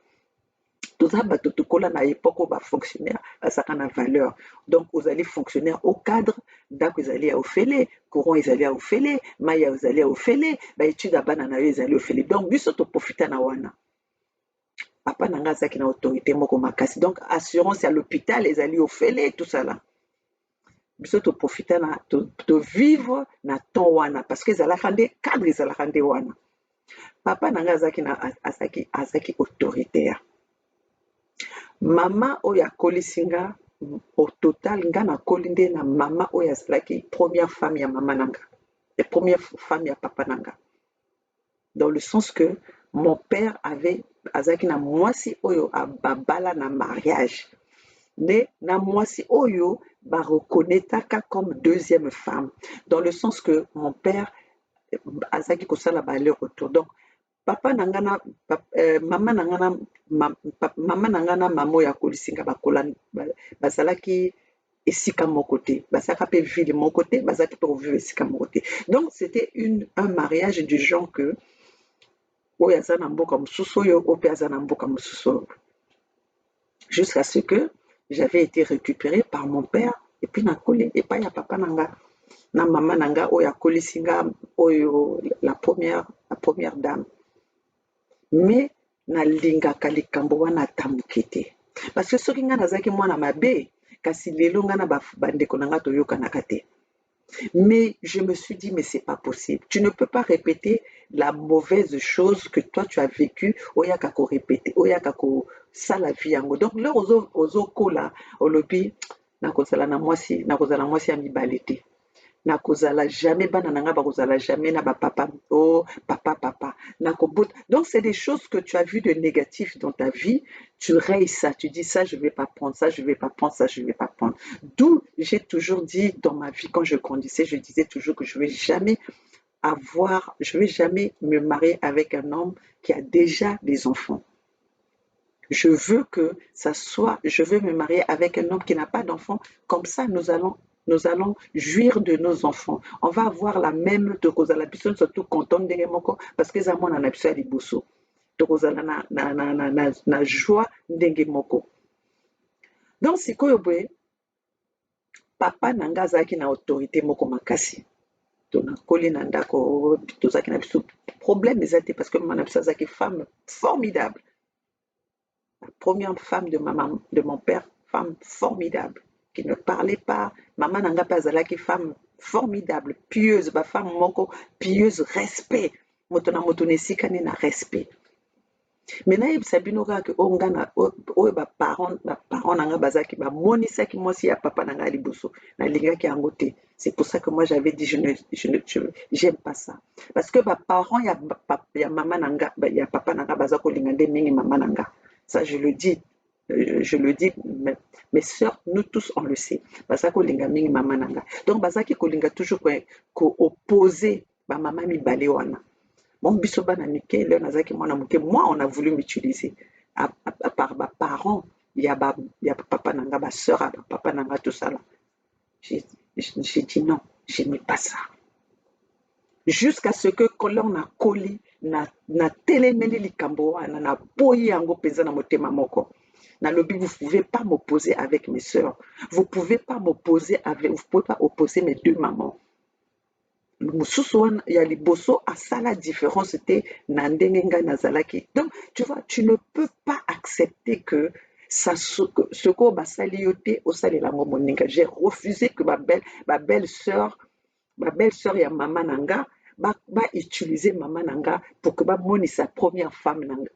[SPEAKER 1] Toza bato tokola na époque oyo bafonctionnaire bazalaka na valeur. Donc ozali fonctionnaire au cadre, ndako ezali ya ofele, courant ezali ya ofele, mai ezali ya ofele, baétude ya bana na yo ezali ofele. Donc biso toprofita na wana. Papa nanga azalaki na autorité moko makasi. Donc assurance à l'hôpital ezali ofele tout ça là. Biso toprofita na to vivre na temps wana parce que ezalaka nde cadre ezalaka nde wana. papa nanga azaki autoritaire. Mama oyo akolisi nga au total nga nakoli nde na mama oyo azalaki première femme ya mama nanga et première femme ya papa nanga, dans le sens que mon père azalaki na mwasi oyo babala na mariage, mais na mwasi oyo bareconnaîtaka comme deuxième femme, dans le sens que mon père azalaki kosala baller-retour. Donc papa nanga na mama nanga na mama nanga na mama oyo akolisi nga bazalaki esika moko te, bazalaka mpe ville moko te, bazalaki mpe kovivre esika moko te. Donc c'était un mariage du genre que oyo aza na mboka mosusu oyo mpe aza na mboka mosusu oyo, jusqu'à ce que j'avais été récupérée par mon père et puis nakoli epai ya papa nanga na mama nanga oyo akolisi nga oyo la première dame. Mais nalingaka likambo wana ata moke te, parce que soki nga nazalaki mwana mabe kasi lelo nga na bandeko na nga toyokanaka te. Mais je me suis dit, mais c'est pas possible. Tu ne peux pas répéter la mauvaise chose que toi tu as vécu. Oyaka ko répéter, oyaka ko sala vie yango. Donc là ozo kola olobi nakozala na mwasi ya mibale te. Nakozala jamais bana nanga bakozala jamais na papa oh papa nakobota. Donc c'est des choses que tu as vu de négatif dans ta vie, tu rayes ça, tu dis ça je vais pas prendre, ça je vais pas prendre, ça je vais pas prendre. D'où j'ai toujours dit dans ma vie quand je grandissais, je disais toujours que je vais jamais me marier avec un homme qui a déjà des enfants. Je veux me marier avec un homme qui n'a pas d'enfants, comme ça nous allons jouir de nos enfants. On va avoir la même tokozala biso surtout content ndenge moko parce que za mwana na biso ya liboso. Tokozala na joie ndenge moko. Donc sikoyo boye papa nanga azalaki na autorité moko makasi. Tonakoli na ndako tozalaki na biso problème eza te parce que mama na biso azalaki femme formidable. La première femme de mon père, femme formidable, qui ne parlait pas. Maman nanga pa azalaki femme formidable, pieuse, ba femme moko pieuse, respect. Moto na moto nesikani na respect. Mais nayebisa bino kaka ongana oyo ba parents nanga bazaki ba monisaki mwasi ya papa nanga liboso na lingaki yango te. C'est pour ça que moi j'avais dit j'aime pas ça. Parce que ba parents ya maman nanga ya papa nanga bazako lingande mingi maman nanga. Ça, je le dis, mes sœurs, nous tous, on le sait. Basako linga mingi mama nanga. Donc, basaki kolinga toujours ko opposer ba mama mi balewana. Mon biso bana mike, le nazaki mwana muke, moi, on a voulu m'utiliser. À part ba parents, il y a papa nanga, ba sœur, papa nanga, tout ça là. J'ai dit non, je n'aimais pas ça. Jusqu'à ce que kolon na koli na telemeli likambo wana na boyi yango peza na motema moko na lobi vous pouvez pas m'opposer avec mes sœurs, vous pouvez pas opposer mes deux mamans. Mosusu wana ya liboso asala différence te na ndenge nga nazalaki. Donc tu vois, tu ne peux pas accepter que ce ko basali yote osalela ngo moninga. J'ai refusé que ma belle sœur ya mama nanga ba utiliser maman nanga pour que ba moni sa première femme nanga,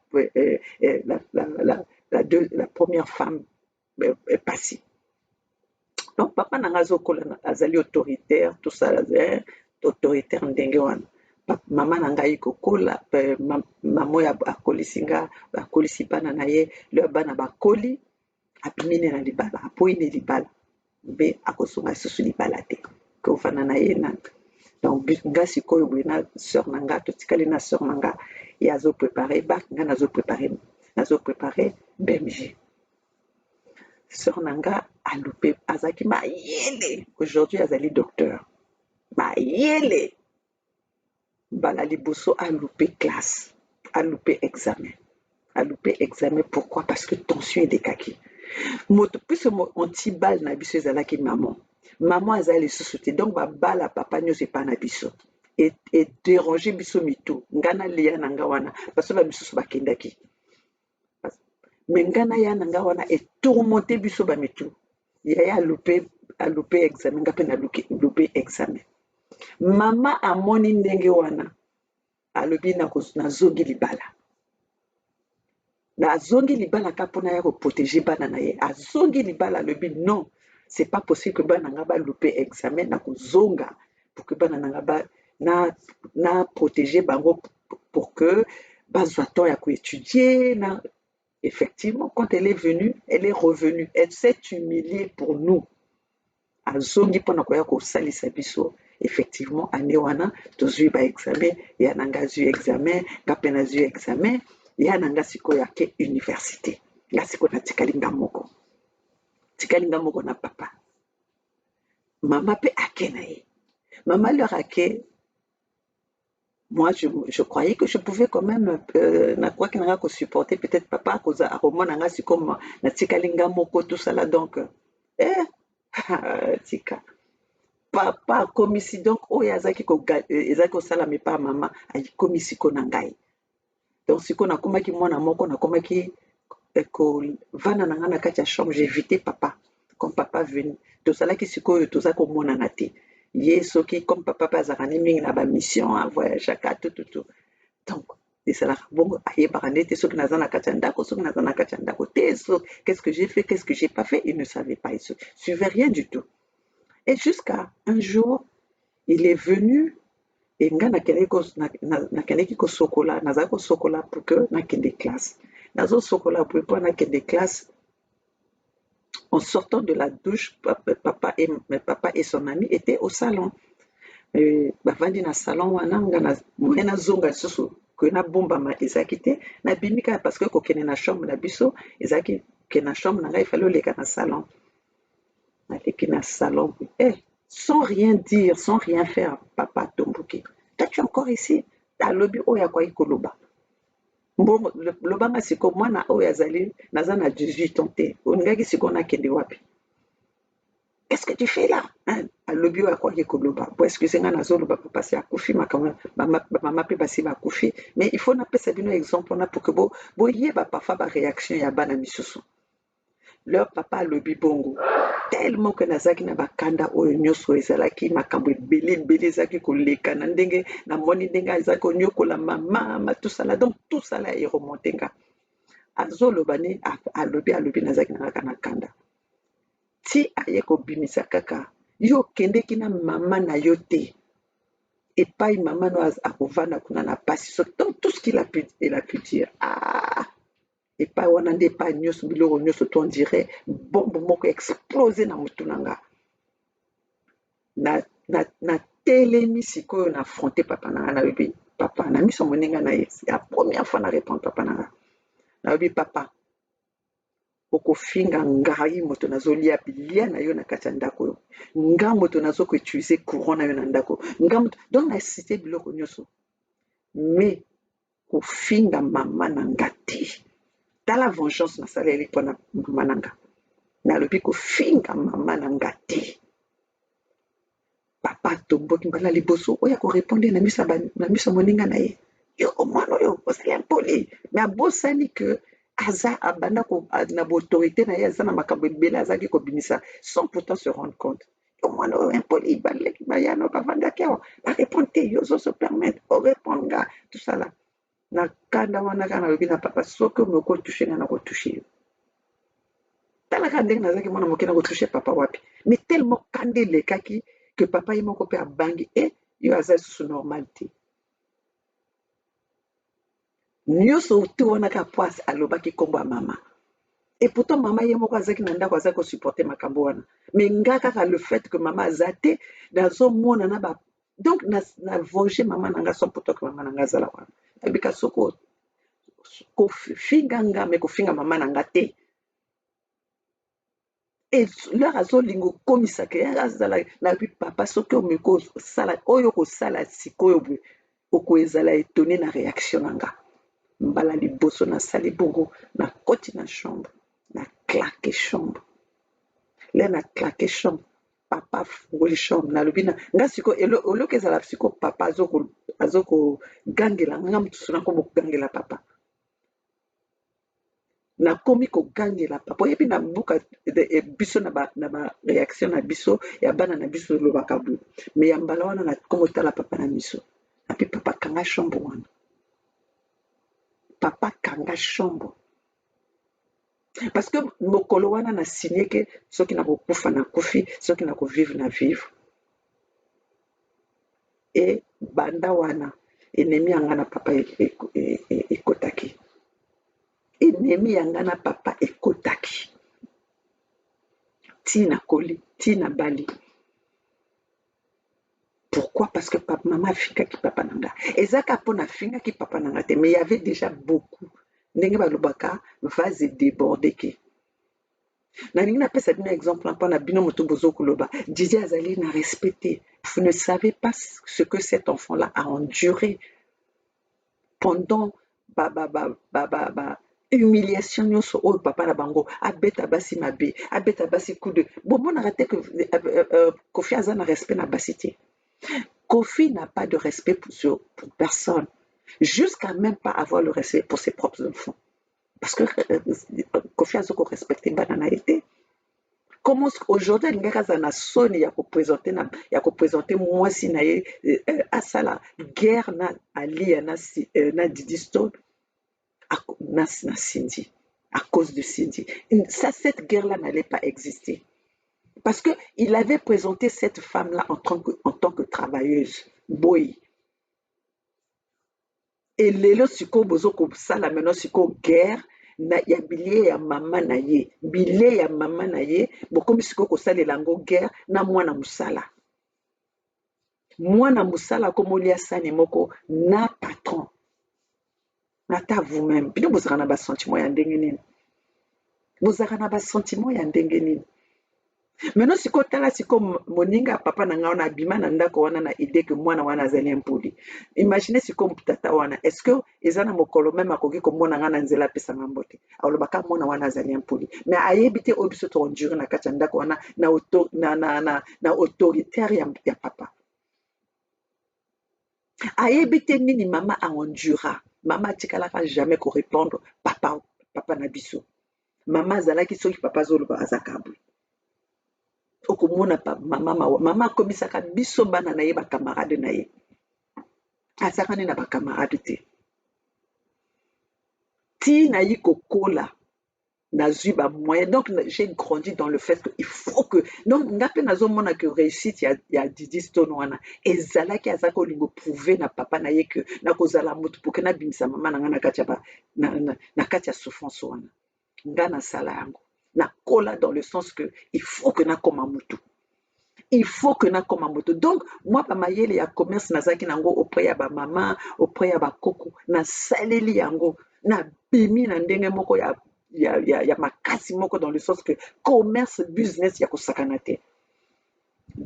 [SPEAKER 1] la première femme passée. Donc papa nanga zokola azali autoritaire, tout ça autoritaire ndenge wana. Maman nanga ikokola maman ya akolisinga akolisi bana na ye le bana bakoli apimine na libala apoine libala be akosonga susu libala te ko fana na ye nanga. Donc nga sikoyo boye na sœur nanga totikali na sœur nanga ya zo préparer bac nga nazo préparer BMG. Sœur nanga a loupé azaki mayele, aujourd'hui azali docteur mayele bala liboso a loupé classe, a loupé examen. Pourquoi? Parce que tension edekaki moto plus antibal na biso ezalaki maman azali lisusu te, donc babala papa nyonso epa na biso et déranger biso mitu nga na lia na nga wana parce que bamisusu bakendaki, mais nga na ya na nga wana etourmonte biso bamitu yaya a loupé examen nga mpe na loupé examen. Mama amoni ndenge wana alobi nazongi libala azongi libala ka mpona ya koprotege bana na ye azongi libala alobi non c'est pas possible que bana nga balupe examen na kozonga pour que bana nanga na protéger bango pour que bazwa temps ya koétudier na effectivement quand elle est venue elle est revenue elle s'est humiliée pour nous azongi mpona koya kosalisa biso effectivement année wana tozwi baexamen ya nanga azwi examen nga mpe nazwi examen ya nanga sikoyo ake université nga sikoyo natikali nga moko na papa mama mpe ake na ye mama leur ake moi je croyais que je pouvais quand même nakwaki nanga kosupporter peut-être papa akoza akomona nga sikoyo natikali nga moko tout ça là donc tika papa akomisi donc oyo ezalaki kosalama epa mama akomi siko na ngai donc sikoyo nakomaki mwana moko nakomaki kovanda na ngai na kati ya chambre j'évité papa comme papa venu tosalaki sikoyo toza komonana te ye soki comme papa mpe azalaka ne mingi na bamission avoyageaka tututu donc esalaka bongo ayebaka nde te soki naza na kati ya ndako soki naza na kati ya ndako te qu'est-ce que j'ai fait qu'est-ce que j'ai pas fait il ne savait pas il ne suivait rien du tout et jusqu'à un jour il est venu et nga nakendeki kosokola nazalaki kosokola pour que nakende classe nazosokola pour mpo nakende classe en sortant de la douche papa et son ami étaient au salon bavandi na salon wana nga moye nazonga lisusu koye nabombama ezalaki te nabimi kaka parce que kokende na chambre na biso ezalaki ke na chambre na ngai ifali oleka na salon naleki na salon sans rien dire sans rien faire papa atomboki toi tu es encore ici alobi oyo akwaki koloba mbongo lobanga sikoyo mwana oyo azali naza na 18 ans te oningaki sikoyo nakende wapi qu'est-ce que tu fais là alobi oyo akwaki koloba po excuse nga nazoloba papasi akufi makambo bamama mpe basi bakufi mais il faut napesa bino exemple wana pour que boyeba parfois baréaction ya bana misusu leur papa alobi bongo tellement que nazalaki na bakanda oyo nyonso ezalaki makambo ebele ezalaki koleka na ndenge namoni ndenge azalaki konyokola mama tosala donc tosala eremonte nga azoloba ne alobi nazalaki na kaka na kanda ti aye kobimisa kaka yo okendeki na mama na yo te epai mama no akovanda kuna na pasi so tout ce qu'il a pu dire epai wana nde epai nyonso biloko nyonso to on dirait bombe moko explose na motu na nga na telemi sikoyo na affronter papa na nga nalobi papa na miso moninga na ye la première fois na répondre papa na nga nalobi papa okofinga ngai moto nazolia bilia na yo na kati ya ndako oyo nga moto nazokoutilize courant na yo na ndako nga moto donc na cité biloko nyonso mais kofinga mama na nga te tala vengeance nasaleli mpona mama na nga nalobi kofinga mama na nga te papa atomboki mbala liboso oyo akorépondre na miso moninga na ye yo omwana oyo ozali impoli mais abosani que aza abanda na baautorité na ye aza na makambo ebele azalaki kobimisa sans pourtant se rendre compte yo mwana oyo impoli baleki bayano bavandaki awa barépondre te yo ozoso permettre orépondre nga tout ça là na kanda wana kaka nalobi na papa soki omi okotouche nga na kotouche yo talaka ndenge nazalaki mwana moke na kotouche papa wapi mais tellement kanda elekaki que papa ye moko mpe abangi yo aza lisusu normal te nyonso te wana kaka po alobaki nkombo ya mama et pourtant mama ye moko azalaki na ndako azalaki kosupporte makambo wana mais nga kaka le fait que mama aza te nazomona na donc na venger mama na nga sans pourtant que mama na nga azala wana nabika soko kofinga nga me kofinga mama na nga te et leur azolinga okomisaka ye azala nayebi papa soki omi kosala oyo kosala sikoyo boye okoezala étonné na réaction na nga mbala liboso nasali bongo nakoti na chambre na claque chambre le na claque chambre papa afungoli chambre nalobi na nga sikoyo oloko ezala sikoyo papa azokogangela nga mosusu nakobokogangela papa nakomi kogangela papa oyebi na mboka biso na baréaction na biso ya bana na biso olobaka boye mais ya mbala wana nakomotala papa na miso puis papa kanga chambre wana. Papa kanga chambre. Parce que mokolo wana na signé que ceux qui na kokufa na kufi, ceux qui na ko vivre na vivre. Et banda wana ennemi yanga na papa ekotaki. Ennemi yanga na papa ekotaki. Tina koli, tina bali. Pourquoi? Parce que papa, maman finga ki papa nanga. Ezaka pona finga ki papa nanga te, mais il y avait déjà beaucoup. Ndenge balobaka vase débordé ke. Na ningi na pesa bino exemple mpona bino moto bozo koloba. Didi azali na respecté. Vous ne savez pas ce que cet enfant-là a enduré pendant humiliation nyonso oyo papa na bango abeta basi mabe, abeta basi coup de. Bon, on a raté que Kofi aza na respect na basi te. Kofi n'a pas de respect pour personne, jusqu'à même pas avoir le respect pour ses propres enfants. Parce que Kofi a ko respecté banana été. Comment aujourd'hui il y a na soni ya ko présenter moi si na asala guerre na ali na Didi Stone na Cindy à cause de Cindy. Ça, cette guerre-là n'allait pas exister. Parce qu'il avait présenté cette femme-là en tant que travailleuse. Boy. Et lelo siko bozo ko sala maintenant siko guerre na ya billet ya mama na ye. Billet ya mama na ye bokomi siko ko sala lango guerre na mwana musala. Mwana musala comme olia sani moko na patron. Nata vous-même. Bino bozaka na ba sentiment ya ndenge nini. Bozaka na ba sentiment ya ndenge nini. Maintenant siko tala siko moninga papa na nga na bima na ndako wana na idée que mwana wana azali mpuli. Imaginez siko tata wana, est-ce que ezana mokolo même akoki ko mona nga na nzela pesa mbote. Alobaka mwana wana azali mpuli. Mais ayebite obiso to ndure na kati ndako wana na autoritaire ya papa. Ayebite nini mama a endura. Mama tikalaka jamais ko répondre papa na biso. Mama azalaki soki papa zoloba azakabwe. Okomona pa mama komisaka biso bana na ye ba camarade na ye. Asakane na ba camarade te. Ti na yi kokola na zui ba moyen. Donc j'ai grandi dans le fait que il faut que donc ngape nazo mona que réussite ya Didi Stone wana ezalaki azako lingo prouver na papa na ye que na kozala moto pour que na bimisa mama na nga na kati ya souffrance wana. Nga na sala yango. Na kola dans le sens que il faut que na koma moto. Il faut que na koma moto. Donc moi pa mayele ya commerce nazaki nango auprès ya ba maman, auprès ya ba koko na saleli yango na bimi na ndenge moko ya makasi moko dans le sens que commerce business ya kosakana te.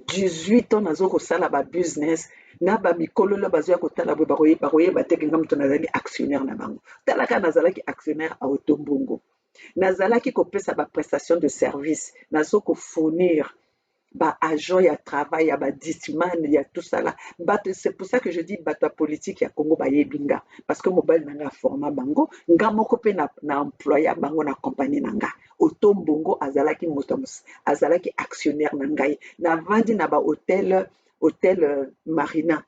[SPEAKER 1] 18 ans nazo kosala ba business na ba mikolo lo bazo ya kotala boye bakoyeba te ke ngamuto nazali actionnaire na bango. Talaka nazalaki actionnaire a Otombongo. Nazalaki kopesa ba prestation de service, nazo ko fournir ba agent ya travail ya ba disman ya tout ça là. C'est pour ça que je dis bato politique ya Congo ba yebinga parce que mobile nanga format bango nga moko pe na employé bango na compagnie nanga. Otombongo azalaki motomus, azalaki actionnaire na ngai. Na vandi na ba hôtel Marina.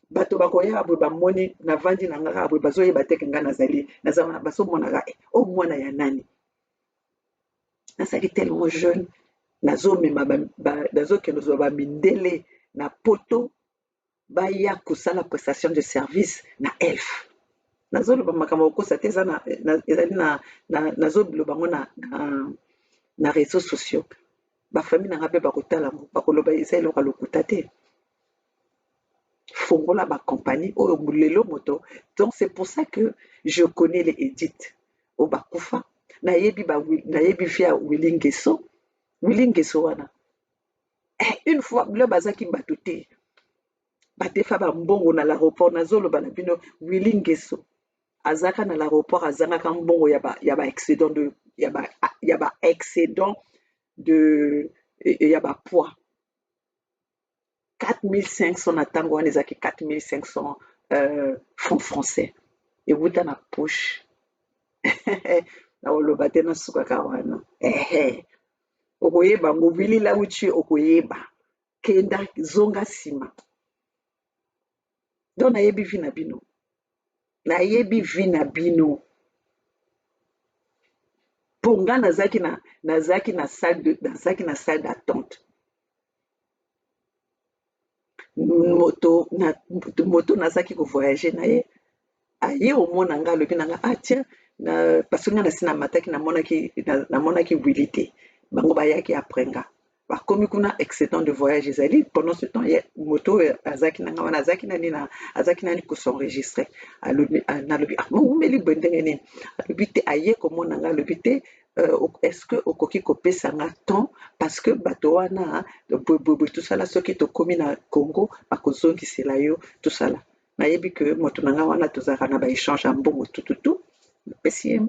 [SPEAKER 1] Bato bakoya abwe bamoni na vandi na nga abwe bazoyeba te ke nga nazali na baso mona ga o mwana ya nani. Nazali tellement jeune. Nazo kendo ba mindele na poto ba ya kosala prestation de service na elf. Nazo loba makambo kosa te na ezali nazo loba ngo na réseaux sociaux. Ba famille na ngape ba kotala ngo ba koloba ezali lo lokuta te. Fongola ba compagnie o mulelo moto. Donc c'est pour ça que je connais les Edith o bakufa na yebi via Willing Gesso. Willing Gesso wana. Une fois le bazaki batuté. Batefa ba mbongo na l'aéroport nazolo bana bino Willing Gesso. Azaka na l'aéroport azanga ka mbongo ya ba excédent de ya ba excédent de ya ba poids. 4500 na tango wana ezaki 4500 francs français. Et wuta na poche. Na oloba te na suka ka wana. Okoyeba ngobili la uchi okoyeba kenda zonga sima. donc nayebi vi na bino, nayebi vi na bino. Mpo nga nazalaki na salle d'attente. Moto nazalaki kovoyage na ye, aye omona nga alobi na nga, tiens, parce que nga nasi namataki namonaki wili te, bango bayaki après nga bakomi kuna excédent de voyage ezali. Pendant ce temps moto oyo azalaki na nga wana azalaki nani kosenregistre, nalobi momeli boye ndenge nini, alobi te, aye komona nga alobi te, est-ce que okoki kopesa nga temps parce que bato wana boye tosala soki tokomi na Congo bakozongisela yo tosala. Nayebi ke moto na nga wana tozalaka na baéchange ya mbongo tututu, apesi ye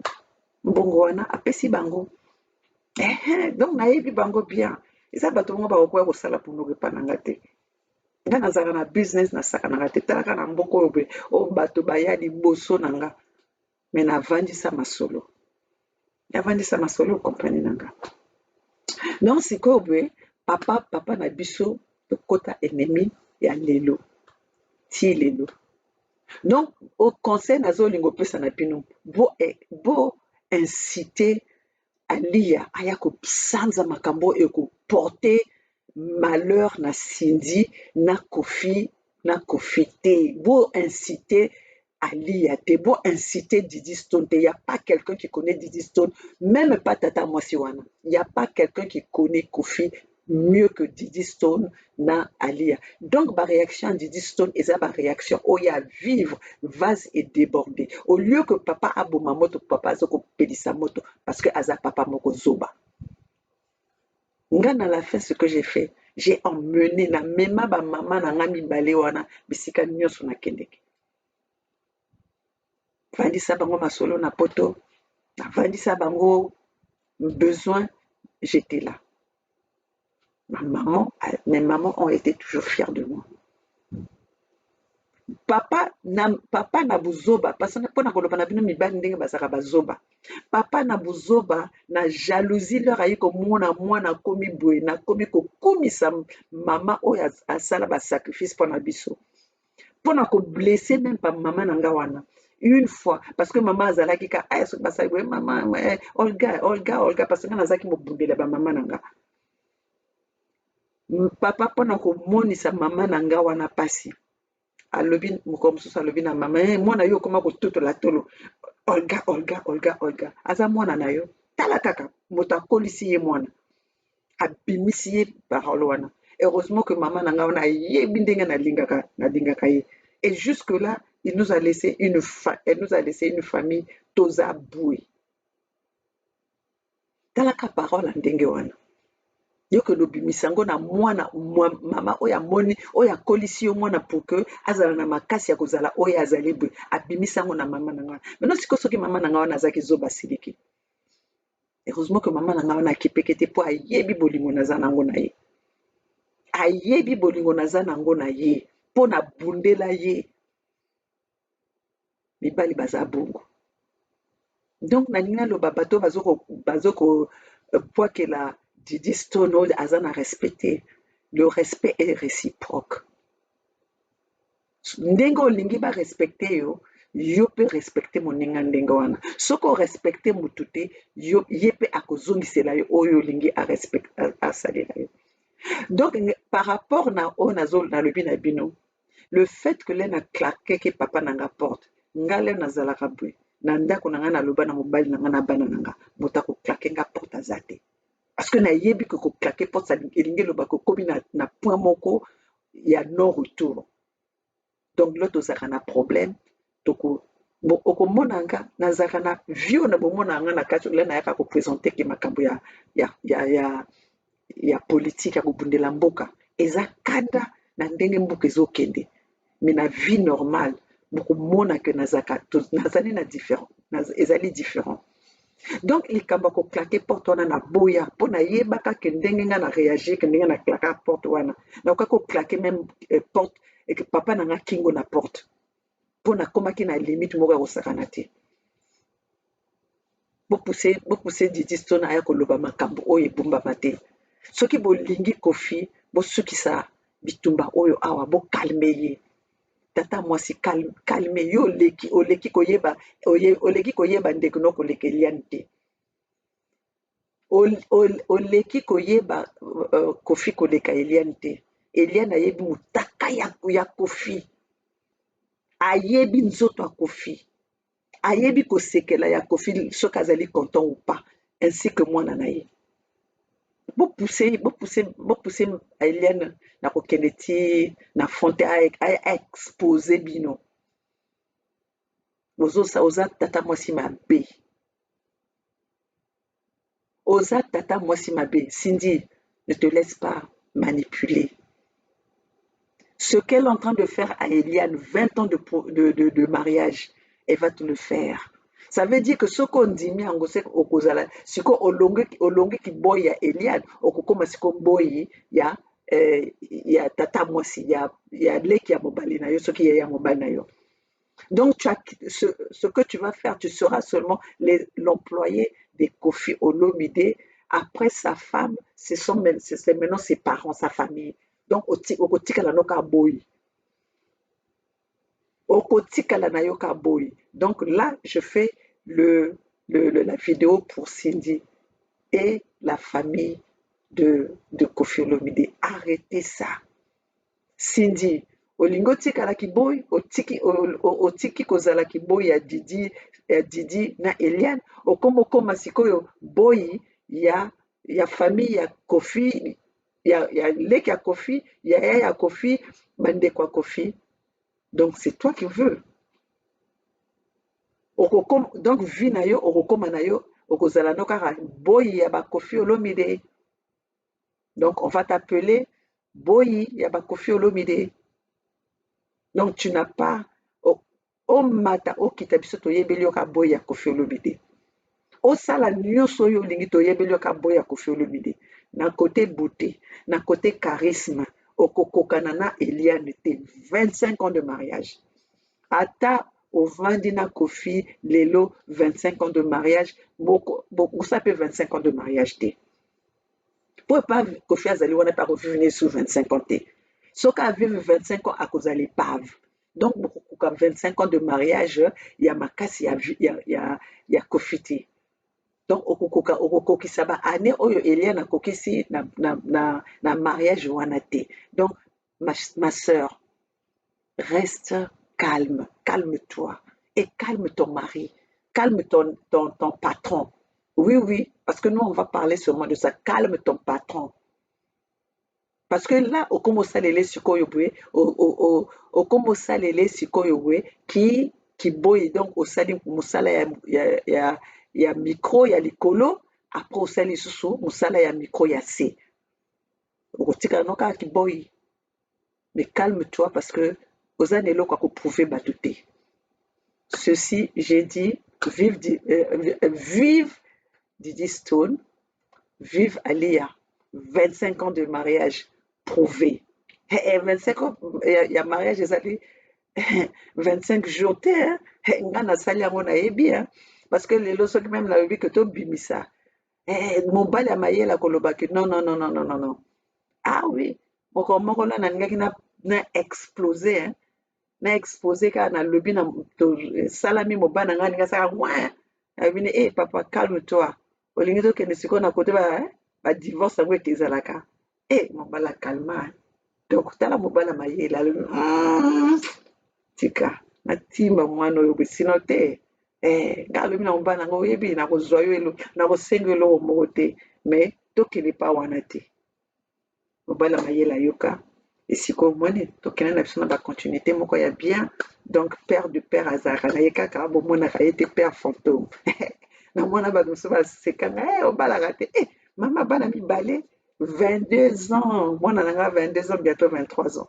[SPEAKER 1] mbongo wana apesi bango. Donc nayebi bango bien, eza bato bango bakokoya kosala ponoko epa na nga te. Nga nazalaka na business nasaka na nga te, talaka na mboka oyo bato baya liboso na nga, me navandisa masolo, okomprene na nga. Donc sikoyo boye papa na biso tokota ennemi ya lelo ti lelo. Donc au conseil nazolinga opesa na bino, bo inciter Aliya aya kosanza makambo ekoporte malheur na Cindy na Kofi te. Bo inciter Aliya te, bo inciter Didi Stone te. Il n'y a pas quelqu'un qui connaît Didi Stone, même pas Tata Mwasi wana. Il n'y a pas quelqu'un qui connaît Kofi mieux que Didi Stone na Aliya. Donc ma réaction à Didi Stone eza ma réaction oya vivre vase et déborder. Au lieu que papa aboma moto, papa azoko pelisa moto parce que aza papa moko zoba. Nga na la fin ce que j'ai fait, j'ai emmené na mema ba mama na nga mibale wana bisika nyonso na kendeki. Vandisa bango masolo na poto, vandisa bango besoin, j'étais là. Mes mamans ont été toujours fiers de moi. Papa na buzoba, parce que pona koloba na bino mibali ndenge bazaka bazoba. Papa na buzoba na jalousie leur ayi komona mwana komi boye na komi kokumisa mama oyo asala ba sacrifice pona biso. Pona ko blesser même pas maman na nga wana. Une fois parce que maman azalaki ka so basali boye maman Olga parce que nazaki mobundela ba maman na nga. Papa pona komonisa mama na nga wana pasi, alobi moko mosusu alobi na mama, mwana yo okoma kototola tolo, Olga aza mwana na yo, tala kaka moto akolisi ye mwana, abimisi ye parole wana. Heureusement que mama na nga wana ayebi ndenge nalingaka ye. Et jusque là elle nous a laissé une famille toza boué. Tala ka parole ndenge wana. Yo que l'obimisango na mwana mama oya moni oya kolisi yo mwana pour que azala na makasi ya kozala oya azali bwe abimisango na mama na nga. Maintenant soki mama na nga wana azaki zoba siliki. Heureusement que mama na nga wana akipekete po ayebi bolingo naza nango na ye. Ayebi bolingo naza nango na ye po na bundela ye. Mibali baza bongo. Donc na nina lo babato bazoko poakela Didi Stone azana respecté. Le respect est réciproque. Ndenge olingi ba respecter yo pe respecter moninga ndenge wana. Soko respecter mutu te yo yepe akozongisela yo oyo olingi a respect asalela yo. Donc par rapport na onazol na lobi na bino, le fait que l'en a claqué que papa nanga porte, ngale nazalaka bwe. Na ndako nanga na loba na mobali nanga na bana nanga, motako claquer nga porte azate. Parce que na yebi que ko claquer porte ça elingi loba ko komi na point moko ya non retour. Donc l'autre ozaka na problème toko bon okomona nga nazaka na vio na bomona nga na kati la na yaka ko présenter ke makambo ya politique ya kobundela mboka eza kada na ndenge mboka ezokende. Mais na vie normale bokomona ke nazali na différent ezali différent. Donc likambo ko claquer porte wana na boya po na yebaka ke ndenge nga na réagir ke ndenge na claquer porte wana na ko claquer même porte et que papa na nga kingo na porte po na komaki na limite moko ya kosakana te. Bo pousser Didi Stone aya koloba makambo oyo ebombama te. Soki bolingi Kofi bo sukisa bitumba oyo awa bo calme ye. tata mwasi calme yo oleki koyeba ndeko no koleka Eliane te. Oleki koyeba Kofi koleka Eliane te. Eliane ayebi motaka ya Kofi, ayebi nzoto ya Kofi, ayebi kosekela ya Kofi soki azali content ou pas, ainsi que mwana na ye. Bopousse Eliane na kokende ti na fonte a expose bino. Oza tata mwasi mabe. Oza tata mwasi mabe. Cindy, ne te laisse pas manipuler. Ce qu'elle est en train de faire à Eliane, 20 ans de mariage, elle va te le faire. Ça veut dire que ce qu'on dit, si on olongi ki boy ya Eliane, okokoma siko boy ya tata mwasi ya leki ya mobali na yo, ce qui est ya mobali na yo. Donc ce que tu vas faire, tu seras seulement l'employé de Kofi Olomide. Après sa femme, c'est maintenant ses parents, sa famille. Donc okotikala noka boy. Okotikala na yoka boy. Donc là, je fais la vidéo pour Cindy et la famille de Kofi Olomide. Arrêtez ça. Cindy, olingo tikala ki boy, otiki kozala ki boy ya Didi na Eliane, okoma sikoyo boy ya famille ya Kofi, ya leki ya Kofi, ya yaya ya Kofi, bandeko ya Kofi. Donc c'est toi qui veux. Donc vi na yo okokoma na yo okozala no kaka boy ya ba Kofi Olomide. Donc on va t'appeler boy ya ba Kofi Olomide. Donc tu n'as pas mata okita biso toyebeli yo ka boy ya Kofi Olomide. Osala nyonso oyo olingi toyebeli yo ka boy ya Kofi Olomide. Na côté beauté, na côté charisme, okokokana na Eliane te. 25 ans de mariage. Ata ovandi na Kofi lelo 25 ans de mariage, beaucoup ça peut 25 ans de mariage te. Pour pas Kofi azali wana pa revenir sur 25 ans te. Soka a vécu 25 ans à cause de l'épave. Donc, comme 25 ans de mariage, il y a Makasi, il y a Kofiti. Donc, okokoki saba année oyo Eliane akokisi na mariage wanate. Donc, ma sœur, reste calme, calme-toi et calme ton mari, calme ton patron. Oui, parce que nous, on va parler seulement de ça. Calme ton patron. Parce que là, okomo salele sikoyo bwe, okomo salele sikoyo bwe, ki boy, donc osali musala ya micro ya likolo, après osali susu musala ya micro ya se. Okotika noka ki boy. Mais calme-toi parce que osane eloko akoprouver batute. Ceci, j'ai dit, vive Didi Stone, vive Alia, 25 ans de mariage. Prouvé. 25 ans, il y a mariage, ezali 25 jours, nga nasali yango nayebi, parce que lelo soki même nayebi que tobimisa. Mobali ya mayela kolobaki non. Ah oui, moko na nalingaki na exploser, na exposer kaka nalobi na salami mobali na nga alingi asaka mwa abini papa calme-toi, olingi tokende sikoyo na kote ba divorce yango ete ezalaka. Mobala calma. Donc tala mobala mayela tika natimba mwana oyo sino te nga alobi na mobala nango oyebi nakozwa yo elo nakosenga eloko moko te, mais tokende pa wana te. Mobala mayela yoka esiko omoni tokende na biso na bacontinuité moko ya bien. Donc père de père azalaka na ye kaka bomonaka ye te père fantôme. Namona bato mosusu basekanga obalaka te mama bana mibale 22 ans, moi nanga 22 ans, bientôt 23 ans.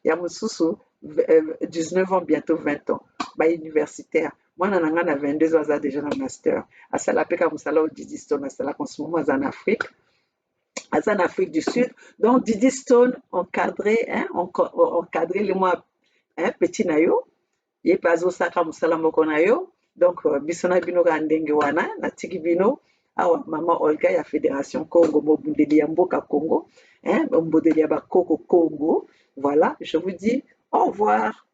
[SPEAKER 1] Il y a Moussousou, 19 ans, bientôt 20 ans. Bah, universitaire. Moi nanga na 22 ans, j'ai déjà un master. À Salapeka, Moussala, au Didi Stone, à Salak, en ce moment, en Afrique. En Afrique du Sud. Donc, Didi Stone, encadré les mois, petit nayo. Yé pas au Saka, Moussala, Mokonayo. Donc, Bissona Bino, Gandenge, Wana, Natiki Bino. Maman Olga ya Fédération Congo Mobundeli ya Mboka Congo, Mbodeli ya Bakoko Congo. Voilà, je vous dis au revoir.